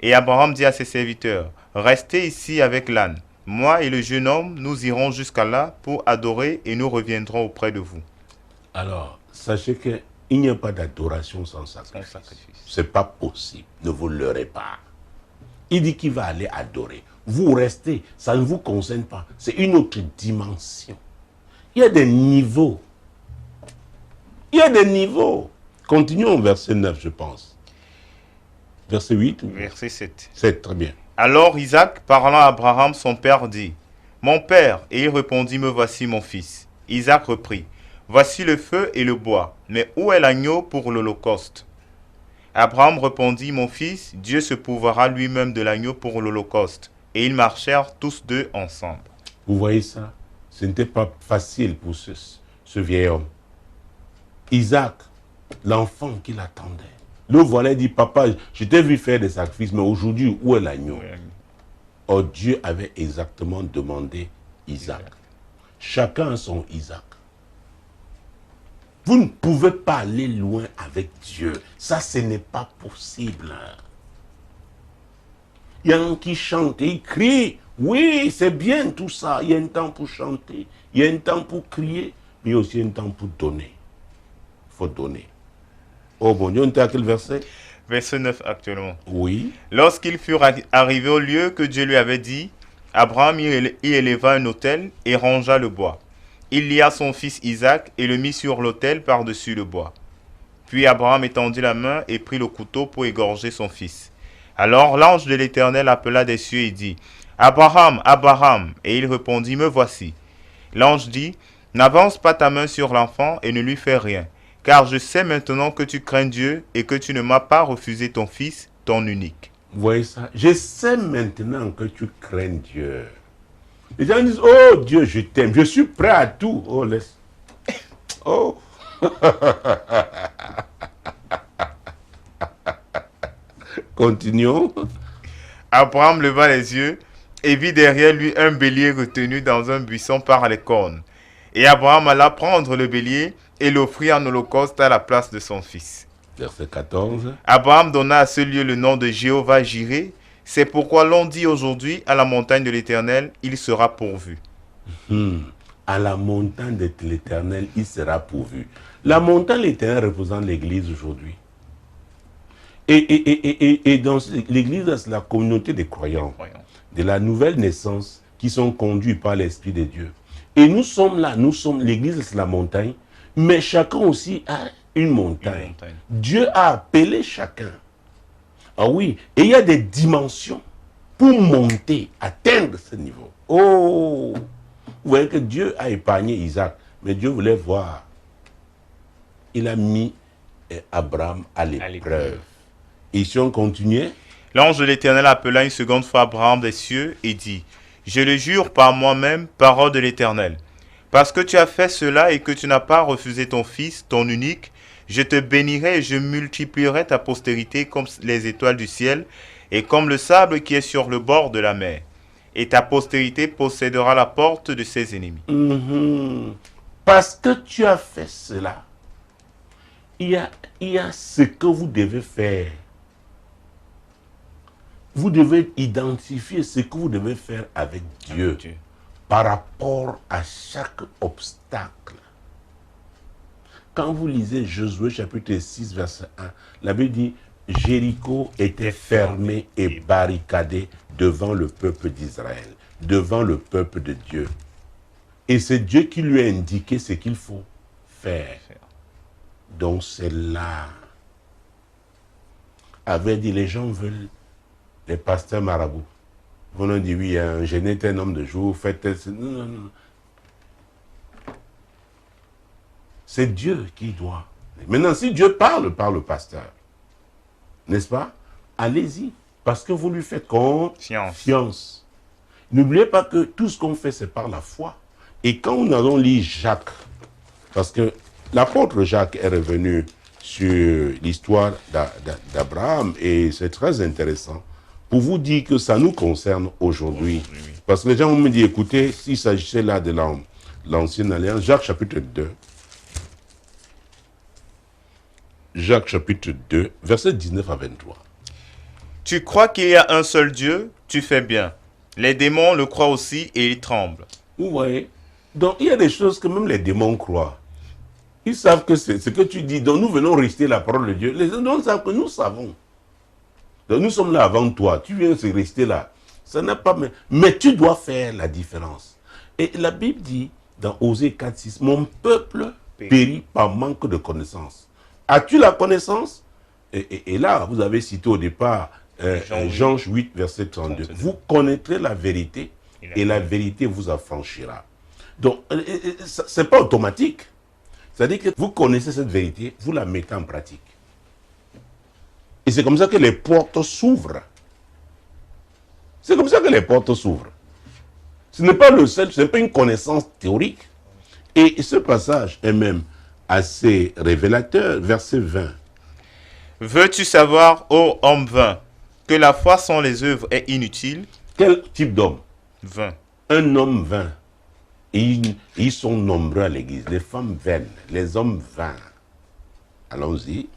Et Abraham dit à ses serviteurs, « Restez ici avec l'âne. Moi et le jeune homme, nous irons jusqu'à là pour adorer et nous reviendrons auprès de vous. » Alors, sachez qu'il n'y a pas d'adoration sans sacrifice. C'est pas possible. Ne vous leurrez pas. Il dit qu'il va aller adorer. Vous restez, ça ne vous concerne pas. C'est une autre dimension. Il y a des niveaux. Il y a des niveaux. Continuons au verset 9, je pense. Verset 8 ou Verset 7. 7, très bien. Alors Isaac, parlant à Abraham, son père, dit, « Mon père » Et il répondit, « Me voici mon fils. » Isaac reprit, « Voici le feu et le bois, mais où est l'agneau pour l'Holocauste » Abraham répondit, « Mon fils, Dieu se pourvoira lui-même de l'agneau pour l'Holocauste. » Et ils marchèrent tous deux ensemble. Vous voyez ça? Ce n'était pas facile pour ce vieil homme. Isaac, l'enfant qui l'attendait. Le voilà, il dit, papa, je t'ai vu faire des sacrifices, mais aujourd'hui, où est l'agneau? Or, Dieu avait exactement demandé Isaac. Chacun a son Isaac. Vous ne pouvez pas aller loin avec Dieu. Ça, ce n'est pas possible. Il y a un qui chante et il crie. Oui, c'est bien tout ça. Il y a un temps pour chanter. Il y a un temps pour crier. Mais il y a aussi un temps pour donner. Il faut donner. Oh bon Dieu, on était à quel verset? Verset 9 actuellement. Oui. Lorsqu'ils furent arrivés au lieu que Dieu lui avait dit, Abraham y éleva un autel et rangea le bois. Il lia son fils Isaac et le mit sur l'autel par-dessus le bois. Puis Abraham étendit la main et prit le couteau pour égorger son fils. Alors l'ange de l'Éternel appela des cieux et dit, « Abraham, Abraham !» Et il répondit, « Me voici. » L'ange dit, « N'avance pas ta main sur l'enfant et ne lui fais rien, car je sais maintenant que tu crains Dieu et que tu ne m'as pas refusé ton fils, ton unique. » Vous voyez ça? Je sais maintenant que tu crains Dieu. Les gens disent, oh Dieu, je t'aime, je suis prêt à tout. Oh, laisse. Oh. Continuons. Abraham leva les yeux et vit derrière lui un bélier retenu dans un buisson par les cornes. Et Abraham alla prendre le bélier et l'offrit en holocauste à la place de son fils. Verset 14. Abraham donna à ce lieu le nom de Jéhovah-Jireh. C'est pourquoi l'on dit aujourd'hui à la montagne de l'Éternel, il sera pourvu. À la montagne de l'Éternel, il sera pourvu. La montagne de l'Éternel représente l'Église aujourd'hui. Et dans l'Église, c'est la communauté des croyants, de la nouvelle naissance, qui sont conduits par l'Esprit de Dieu. Et nous sommes là, l'Église, c'est la montagne, mais chacun aussi a une montagne. Dieu a appelé chacun. Ah oui, et il y a des dimensions pour monter, atteindre ce niveau. Oh, vous voyez que Dieu a épargné Isaac, mais Dieu voulait voir. Il a mis Abraham à l'épreuve. Et si on continuait, l'ange de l'Éternel appela une seconde fois Abraham des cieux et dit, « Je le jure par moi-même, parole de l'Éternel, parce que tu as fait cela et que tu n'as pas refusé ton fils, ton unique, je te bénirai et je multiplierai ta postérité comme les étoiles du ciel et comme le sable qui est sur le bord de la mer. Et ta postérité possédera la porte de ses ennemis. » Parce que tu as fait cela, il y a ce que vous devez faire. Vous devez identifier ce que vous devez faire avec Dieu par rapport à chaque obstacle. Quand vous lisez Josué chapitre 6 verset 1, la Bible dit Jéricho était fermé et barricadé devant le peuple d'Israël, devant le peuple de Dieu. Et c'est Dieu qui lui a indiqué ce qu'il faut faire. Donc c'est là. Avait dit, les gens veulent les pasteurs marabouts. Vous nous dit, oui, un génie est un homme de jour, faites... Non, non, non. C'est Dieu qui doit. Maintenant, si Dieu parle par le pasteur, n'est-ce pas? Allez-y, parce que vous lui faites confiance. N'oubliez pas que tout ce qu'on fait, c'est par la foi. Et quand nous allons lire Jacques, parce que l'apôtre Jacques est revenu sur l'histoire d'Abraham, et c'est très intéressant, pour vous dire que ça nous concerne aujourd'hui. Parce que les gens vont me dire, écoutez, s'il s'agissait là de l'ancienne alliance, Jacques chapitre 2, Jacques chapitre 2, versets 19 à 23. Tu crois qu'il y a un seul Dieu, tu fais bien. Les démons le croient aussi et ils tremblent. Vous voyez? Donc il y a des choses que même les démons croient. Ils savent que c'est ce que tu dis. Donc nous venons réciter la parole de Dieu. Les démons savent que nous savons. Donc nous sommes là avant toi. Tu viens se rester là. Ça n'a pas... Mais tu dois faire la différence. Et la Bible dit dans Osée 4:6, mon peuple périt par manque de connaissance. As-tu la connaissance? Et là, vous avez cité au départ Jean 8, verset 32. Vous connaîtrez la vérité et la vérité vous affranchira. Donc, ce n'est pas automatique. C'est-à-dire que vous connaissez cette vérité, vous la mettez en pratique. Et c'est comme ça que les portes s'ouvrent. C'est comme ça que les portes s'ouvrent. Ce n'est pas le seul, ce n'est pas une connaissance théorique. Et ce passage est même assez révélateur, verset 20. Veux-tu savoir, ô homme vain, que la foi sans les œuvres est inutile? Quel type d'homme? Vain. Un homme vain. Et ils sont nombreux à l'église. Les femmes vaines, les hommes vains. Allons-y.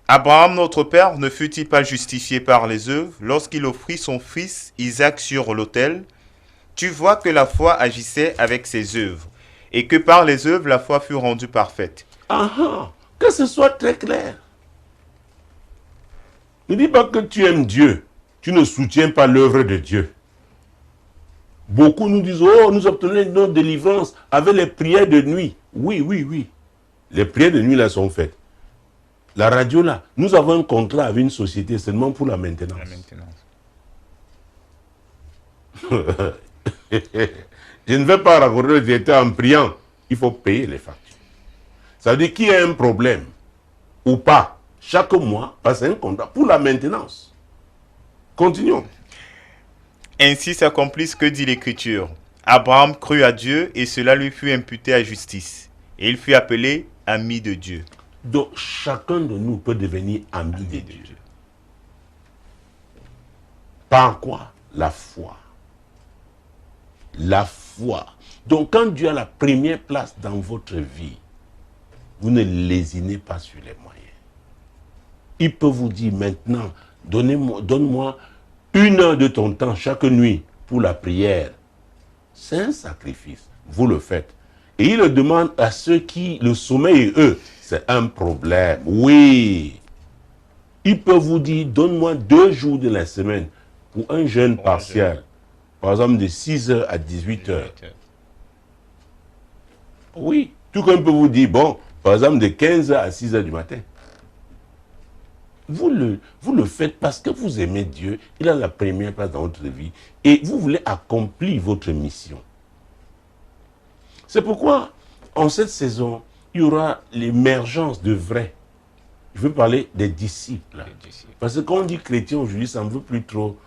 Abraham, notre père, ne fut-il pas justifié par les œuvres lorsqu'il offrit son fils Isaac sur l'autel? Tu vois que la foi agissait avec ses œuvres, et que par les œuvres la foi fut rendue parfaite. Que ce soit très clair. Ne dis pas que tu aimes Dieu, tu ne soutiens pas l'œuvre de Dieu. Beaucoup nous disent, oh, nous obtenons notre délivrance avec les prières de nuit. Oui, oui, oui. Les prières de nuit là sont faites. La radio là, nous avons un contrat avec une société seulement pour la maintenance. Je ne vais pas raconter le directeur en priant. Il faut payer les factures. Ça veut dire qu'il y a un problème ou pas. Chaque mois, passe un contrat pour la maintenance. Continuons. Ainsi s'accomplit ce que dit l'Écriture. Abraham crut à Dieu et cela lui fut imputé à justice. Et il fut appelé ami de Dieu. Donc chacun de nous peut devenir ami de Dieu. Par quoi? La foi. La foi. Donc quand Dieu a la première place dans votre vie, vous ne lésinez pas sur les moyens. Il peut vous dire maintenant, donne-moi 1 heure de ton temps chaque nuit pour la prière. C'est un sacrifice. Vous le faites. Et il le demande à ceux qui, le sommeil, eux, c'est un problème. Oui. Il peut vous dire, donne-moi 2 jours de la semaine pour un jeûne partiel. Par exemple, de 6h à 18h. Oui. Tout comme il peut vous dire, bon, par exemple, de 15h à 6h du matin. Vous le faites parce que vous aimez Dieu. Il a la première place dans votre vie. Et vous voulez accomplir votre mission. C'est pourquoi, en cette saison, il y aura l'émergence de vrais. Je veux parler des disciples. Parce que quand on dit chrétien aujourd'hui, ça ne veut plus trop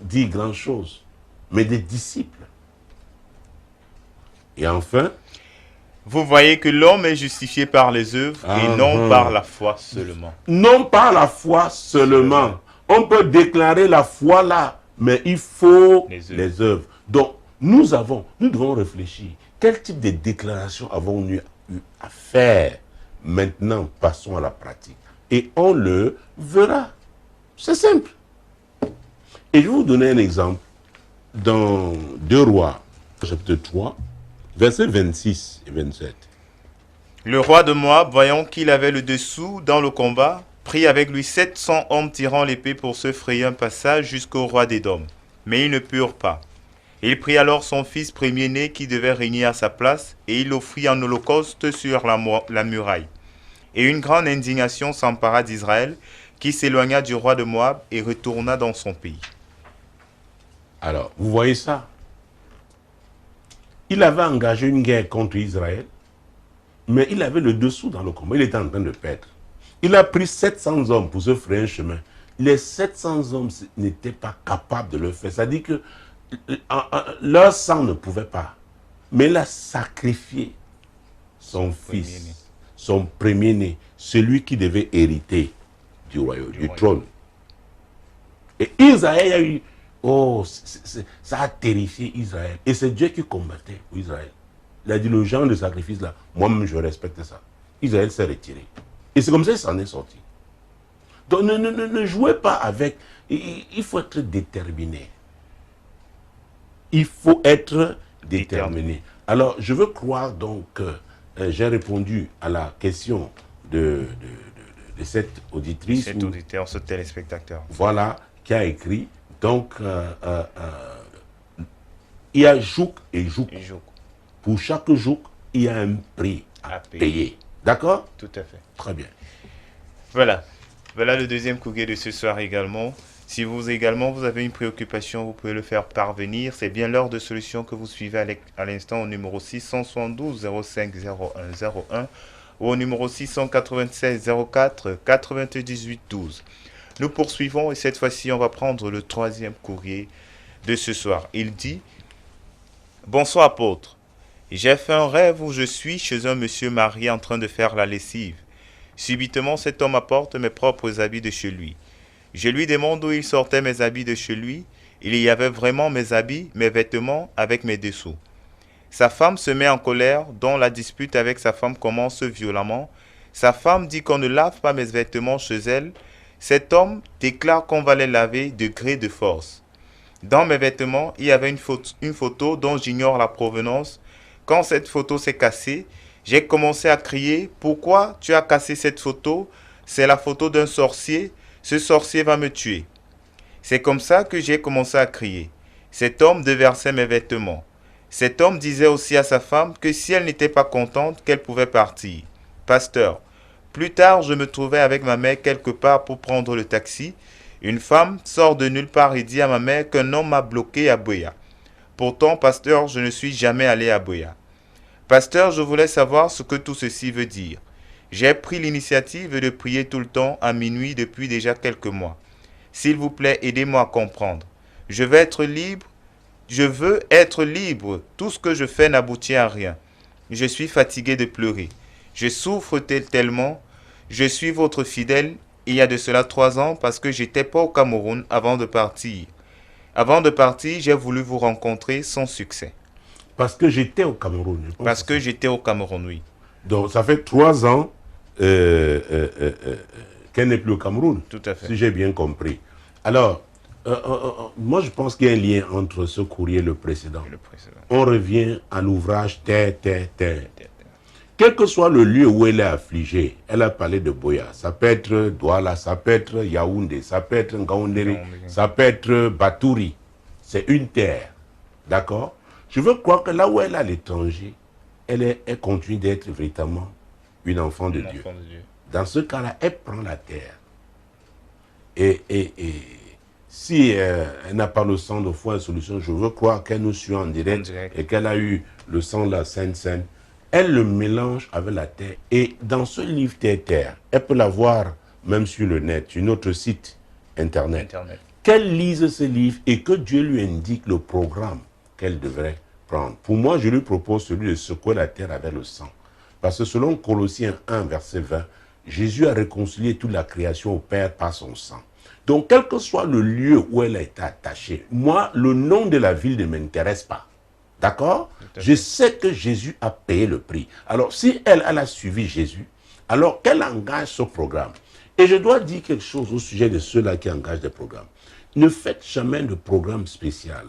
dire grand-chose. Mais des disciples. Et enfin, vous voyez que l'homme est justifié par les œuvres et non par la foi seulement. Non par la foi seulement. On peut déclarer la foi là, mais il faut les œuvres. Donc, nous devons réfléchir. Quel type de déclaration avons-nous eu à faire? Maintenant, passons à la pratique. Et on le verra. C'est simple. Et je vais vous donner un exemple. Dans 2 Rois, chapitre 3, versets 26 et 27. Le roi de Moab, voyant qu'il avait le dessous dans le combat, prit avec lui 700 hommes tirant l'épée pour se frayer un passage jusqu'au roi d'Édom. Mais ils ne purent pas. Il prit alors son fils premier-né qui devait régner à sa place, et il l'offrit en holocauste sur la muraille. Et une grande indignation s'empara d'Israël, qui s'éloigna du roi de Moab et retourna dans son pays. Alors, vous voyez ça? Il avait engagé une guerre contre Israël. Mais il avait le dessous dans le combat. Il était en train de perdre. Il a pris 700 hommes pour se frayer un chemin. Les 700 hommes n'étaient pas capables de le faire. C'est-à-dire que leur sang ne pouvait pas. Mais il a sacrifié son fils, son premier-né, celui qui devait hériter du royaume, du trône. Et Israël a eu... Oh, ça a terrifié Israël. Et c'est Dieu qui combattait pour Israël. Il a dit, le genre de sacrifice là, moi-même je respecte ça. Israël s'est retiré. Et c'est comme ça qu'il s'en est sorti. Donc ne jouez pas avec... Il faut être déterminé. Il faut être déterminé. Alors, je veux croire donc que j'ai répondu à la question de cette auditrice. Cet auditeur, ce téléspectateur. Voilà, qui a écrit. Donc, il y a jouk et jouk. Pour chaque jouk, il y a un prix à payer. D'accord? Tout à fait. Très bien. Voilà. Voilà le deuxième courrier de ce soir également. Si vous également, vous avez une préoccupation, vous pouvez le faire parvenir. C'est bien l'heure de solution que vous suivez à l'instant au numéro 672 05 01 01 ou au numéro 696 04 98 12. Nous poursuivons et cette fois-ci, on va prendre le troisième courrier de ce soir. Il dit « Bonsoir apôtre. J'ai fait un rêve où je suis chez un monsieur marié en train de faire la lessive. Subitement, cet homme apporte mes propres habits de chez lui. Je lui demande où il sortait mes habits de chez lui. Il y avait vraiment mes habits, mes vêtements avec mes dessous. Sa femme se met en colère, dont la dispute avec sa femme commence violemment. Sa femme dit qu'on ne lave pas mes vêtements chez elle. Cet homme déclare qu'on va les laver de gré de force. Dans mes vêtements, il y avait une photo dont j'ignore la provenance. Quand cette photo s'est cassée, j'ai commencé à crier « Pourquoi tu as cassé cette photo? C'est la photo d'un sorcier. Ce sorcier va me tuer. » C'est comme ça que j'ai commencé à crier. Cet homme déversait mes vêtements. Cet homme disait aussi à sa femme que si elle n'était pas contente, qu'elle pouvait partir. Pasteur, plus tard, je me trouvais avec ma mère quelque part pour prendre le taxi. Une femme sort de nulle part et dit à ma mère qu'un homme m'a bloqué à Buea. Pourtant, pasteur, je ne suis jamais allé à Buea. Pasteur, je voulais savoir ce que tout ceci veut dire. J'ai pris l'initiative de prier tout le temps à minuit depuis déjà quelques mois. S'il vous plaît, aidez-moi à comprendre. Je veux être libre. Tout ce que je fais n'aboutit à rien. Je suis fatigué de pleurer. Je souffre tellement. Je suis votre fidèle il y a de cela 3 ans parce que j'étais pas au Cameroun avant de partir. Avant de partir, j'ai voulu vous rencontrer sans succès. Parce que j'étais au Cameroun. Parce que j'étais au Cameroun, oui. Donc, ça fait 3 ans qu'elle n'est plus au Cameroun. Tout à fait. Si j'ai bien compris. Alors, moi, je pense qu'il y a un lien entre ce courrier et le précédent. On revient à l'ouvrage Terre, Terre, Terre. Quel que soit le lieu où elle est affligée, elle a parlé de Buea. Ça peut être Douala, ça peut être Yaoundé, ça peut être Ngaoundéré, ça peut être Batouri. C'est une terre. D'accord? Je veux croire que là où elle est à l'étranger, elle continue d'être véritablement une enfant de Dieu. Dans ce cas-là, elle prend la terre. Et si elle n'a pas le sang de foi et solution, je veux croire qu'elle nous suit en direct et qu'elle a eu le sang de la Sainte Seine. Elle le mélange avec la terre. Et dans ce livre Terre, elle peut l'avoir même sur le net, sur notre site internet. Qu'elle lise ce livre et que Dieu lui indique le programme qu'elle devrait prendre. Pour moi, je lui propose celui de secouer la terre avec le sang. Parce que selon Colossiens 1, verset 20, Jésus a réconcilié toute la création au Père par son sang. Donc, quel que soit le lieu où elle a été attachée, moi, le nom de la ville ne m'intéresse pas. D'accord? Je sais que Jésus a payé le prix. Alors, si elle a suivi Jésus, alors qu'elle engage ce programme. Et je dois dire quelque chose au sujet de ceux-là qui engagent des programmes. Ne faites jamais de programme spécial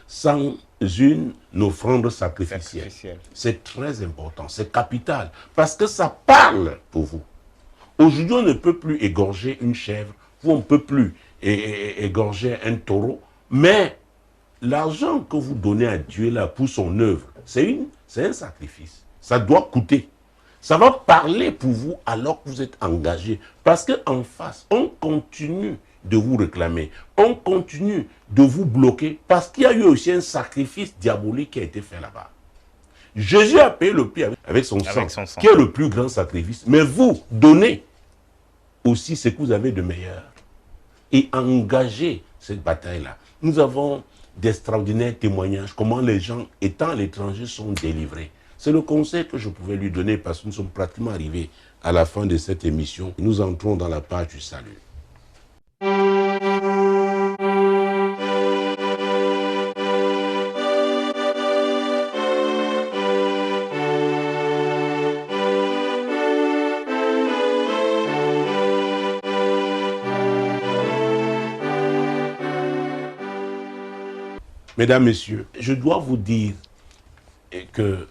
sans une offrande sacrificielle. C'est très important, c'est capital, parce que ça parle pour vous. Aujourd'hui, on ne peut plus égorger une chèvre, ou on ne peut plus égorger un taureau, mais l'argent que vous donnez à Dieu là pour son œuvre, c'est un sacrifice. Ça doit coûter. Ça va parler pour vous alors que vous êtes engagé. Parce qu'en face, on continue de vous réclamer. On continue de vous bloquer parce qu'il y a eu aussi un sacrifice diabolique qui a été fait là-bas. Jésus a payé le prix avec son sang, Avec son sang. qui est le plus grand sacrifice. Mais vous, donnez aussi ce que vous avez de meilleur et engagez cette bataille-là. Nous avons d'extraordinaires témoignages, comment les gens, étant à l'étranger, sont délivrés. C'est le conseil que je pouvais lui donner parce que nous sommes pratiquement arrivés à la fin de cette émission. Nous entrons dans la page du salut. Mesdames, Messieurs, je dois vous dire que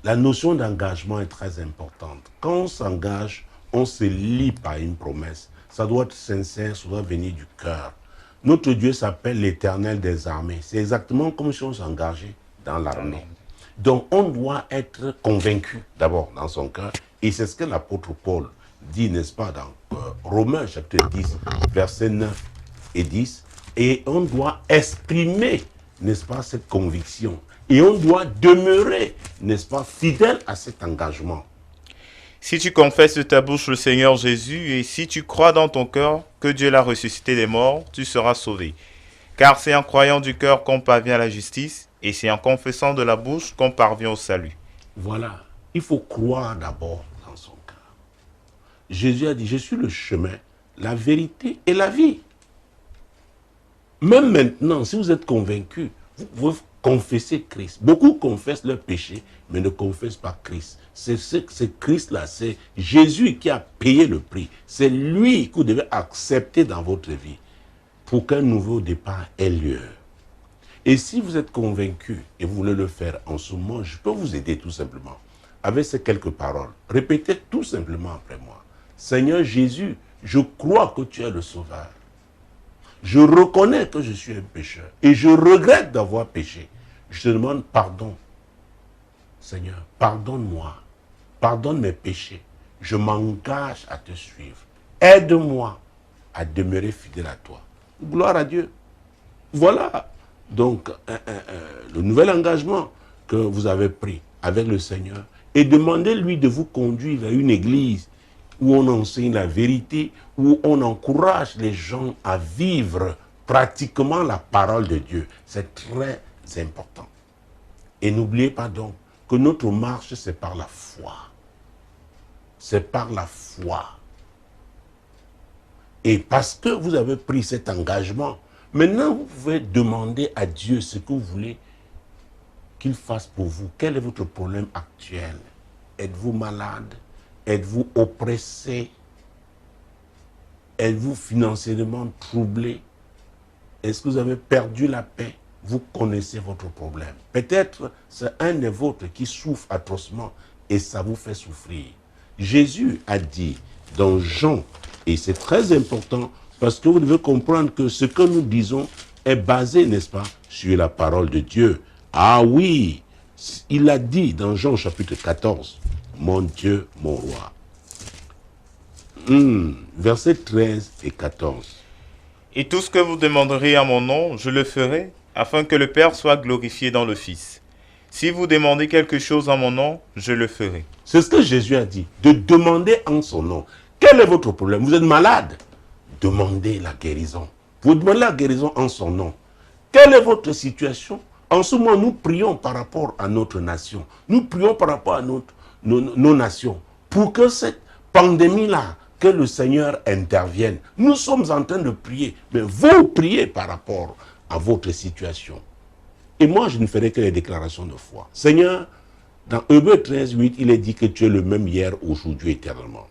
la notion d'engagement est très importante. Quand on s'engage, on se lie par une promesse. Ça doit être sincère, ça doit venir du cœur. Notre Dieu s'appelle l'Éternel des armées. C'est exactement comme si on s'engageait dans l'armée. Donc on doit être convaincu d'abord dans son cœur. Et c'est ce que l'apôtre Paul dit, n'est-ce pas, dans Romains chapitre 10, versets 9 et 10. Et on doit exprimer, n'est-ce pas, cette conviction. Et on doit demeurer, n'est-ce pas, fidèle à cet engagement. Si tu confesses de ta bouche le Seigneur Jésus et si tu crois dans ton cœur que Dieu l'a ressuscité des morts, tu seras sauvé. Car c'est en croyant du cœur qu'on parvient à la justice et c'est en confessant de la bouche qu'on parvient au salut. Voilà, il faut croire d'abord dans son cœur. Jésus a dit, je suis le chemin, la vérité et la vie. Même maintenant, si vous êtes convaincu, vous pouvez confesser Christ. Beaucoup confessent leur péché, mais ne confessent pas Christ. C'est Christ-là, c'est Jésus qui a payé le prix. C'est lui que vous devez accepter dans votre vie pour qu'un nouveau départ ait lieu. Et si vous êtes convaincu et vous voulez le faire en ce moment, je peux vous aider tout simplement avec ces quelques paroles. Répétez tout simplement après moi. Seigneur Jésus, je crois que tu es le Sauveur. Je reconnais que je suis un pécheur et je regrette d'avoir péché. Je te demande pardon. Seigneur, pardonne-moi. Pardonne mes péchés. Je m'engage à te suivre. Aide-moi à demeurer fidèle à toi. Gloire à Dieu. Voilà donc le nouvel engagement que vous avez pris avec le Seigneur. Et demandez-lui de vous conduire à une église où on enseigne la vérité, où on encourage les gens à vivre pratiquement la parole de Dieu. C'est très important. Et n'oubliez pas donc que notre marche, c'est par la foi. C'est par la foi. Et parce que vous avez pris cet engagement, maintenant vous pouvez demander à Dieu ce que vous voulez qu'il fasse pour vous. Quel est votre problème actuel? Êtes-vous malade? Êtes-vous oppressé? Êtes-vous financièrement troublé? Est-ce que vous avez perdu la paix? Vous connaissez votre problème. Peut-être c'est un des vôtres qui souffre atrocement et ça vous fait souffrir. Jésus a dit dans Jean, et c'est très important parce que vous devez comprendre que ce que nous disons est basé, n'est-ce pas, sur la parole de Dieu. Ah oui, il a dit dans Jean chapitre 14, mon Dieu, mon roi. Versets 13 et 14. Et tout ce que vous demanderez à mon nom, je le ferai, afin que le Père soit glorifié dans le Fils. Si vous demandez quelque chose en mon nom, je le ferai. C'est ce que Jésus a dit, de demander en son nom. Quel est votre problème? Vous êtes malade? Demandez la guérison. Vous demandez la guérison en son nom. Quelle est votre situation? En ce moment, nous prions par rapport à notre nation. Nous prions par rapport à nos nations. Pour que cette pandémie-là, que le Seigneur intervienne. Nous sommes en train de prier. Mais vous priez par rapport à votre situation. Et moi, je ne ferai que les déclarations de foi. Seigneur, dans Hébreux 13, 8, il est dit que tu es le même hier, aujourd'hui, éternellement.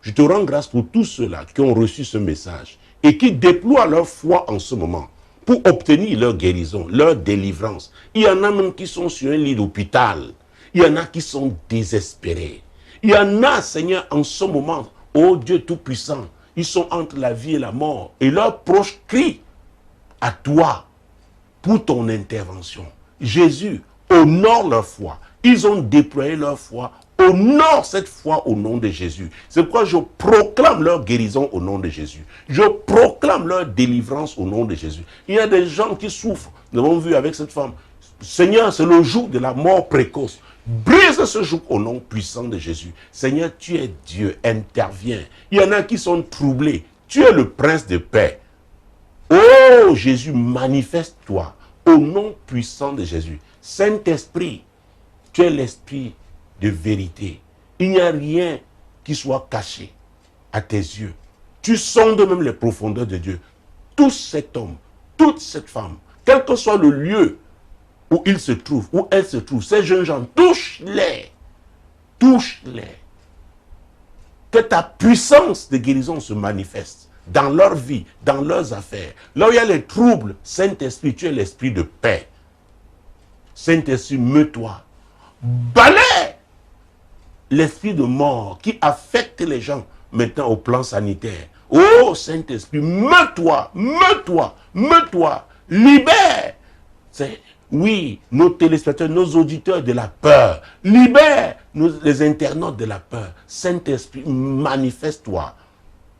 Je te rends grâce pour tous ceux-là qui ont reçu ce message et qui déploient leur foi en ce moment pour obtenir leur guérison, leur délivrance. Il y en a même qui sont sur un lit d'hôpital. Il y en a qui sont désespérés. Il y en a, Seigneur, en ce moment, ô Dieu Tout-Puissant, ils sont entre la vie et la mort. Et leurs proches crient à toi pour ton intervention. Jésus, honore leur foi. Ils ont déployé leur foi. Honore cette foi au nom de Jésus. C'est pourquoi je proclame leur guérison au nom de Jésus. Je proclame leur délivrance au nom de Jésus. Il y a des gens qui souffrent. Nous avons vu avec cette femme, Seigneur, c'est le joug de la mort précoce. Brise ce joug au nom puissant de Jésus. Seigneur, tu es Dieu, interviens. Il y en a qui sont troublés. Tu es le prince de paix. Oh Jésus, manifeste-toi au nom puissant de Jésus. Saint-Esprit, tu es l'esprit de vérité. Il n'y a rien qui soit caché à tes yeux. Tu sondes même les profondeurs de Dieu. Tout cet homme, toute cette femme, quel que soit le lieu où il se trouve, où elle se trouve, ces jeunes gens, touche-les. Touche-les. Que ta puissance de guérison se manifeste dans leur vie, dans leurs affaires. Là où il y a les troubles, Saint-Esprit, tu es l'esprit de paix. Saint-Esprit, meut-toi. Balaie l'esprit de mort qui affecte les gens maintenant au plan sanitaire. Oh Saint-Esprit, meut-toi, meut-toi, meut-toi, libère. Oui, nos téléspectateurs, nos auditeurs de la peur. Libère les internautes de la peur. Saint-Esprit, manifeste-toi.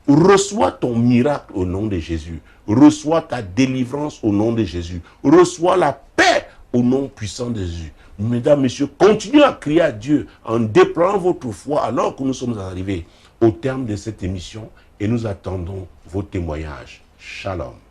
Reçois ton miracle au nom de Jésus. Reçois ta délivrance au nom de Jésus. Reçois la paix au nom puissant de Jésus. Mesdames, messieurs, continuez à crier à Dieu en déployant votre foi alors que nous sommes arrivés au terme de cette émission et nous attendons vos témoignages. Shalom.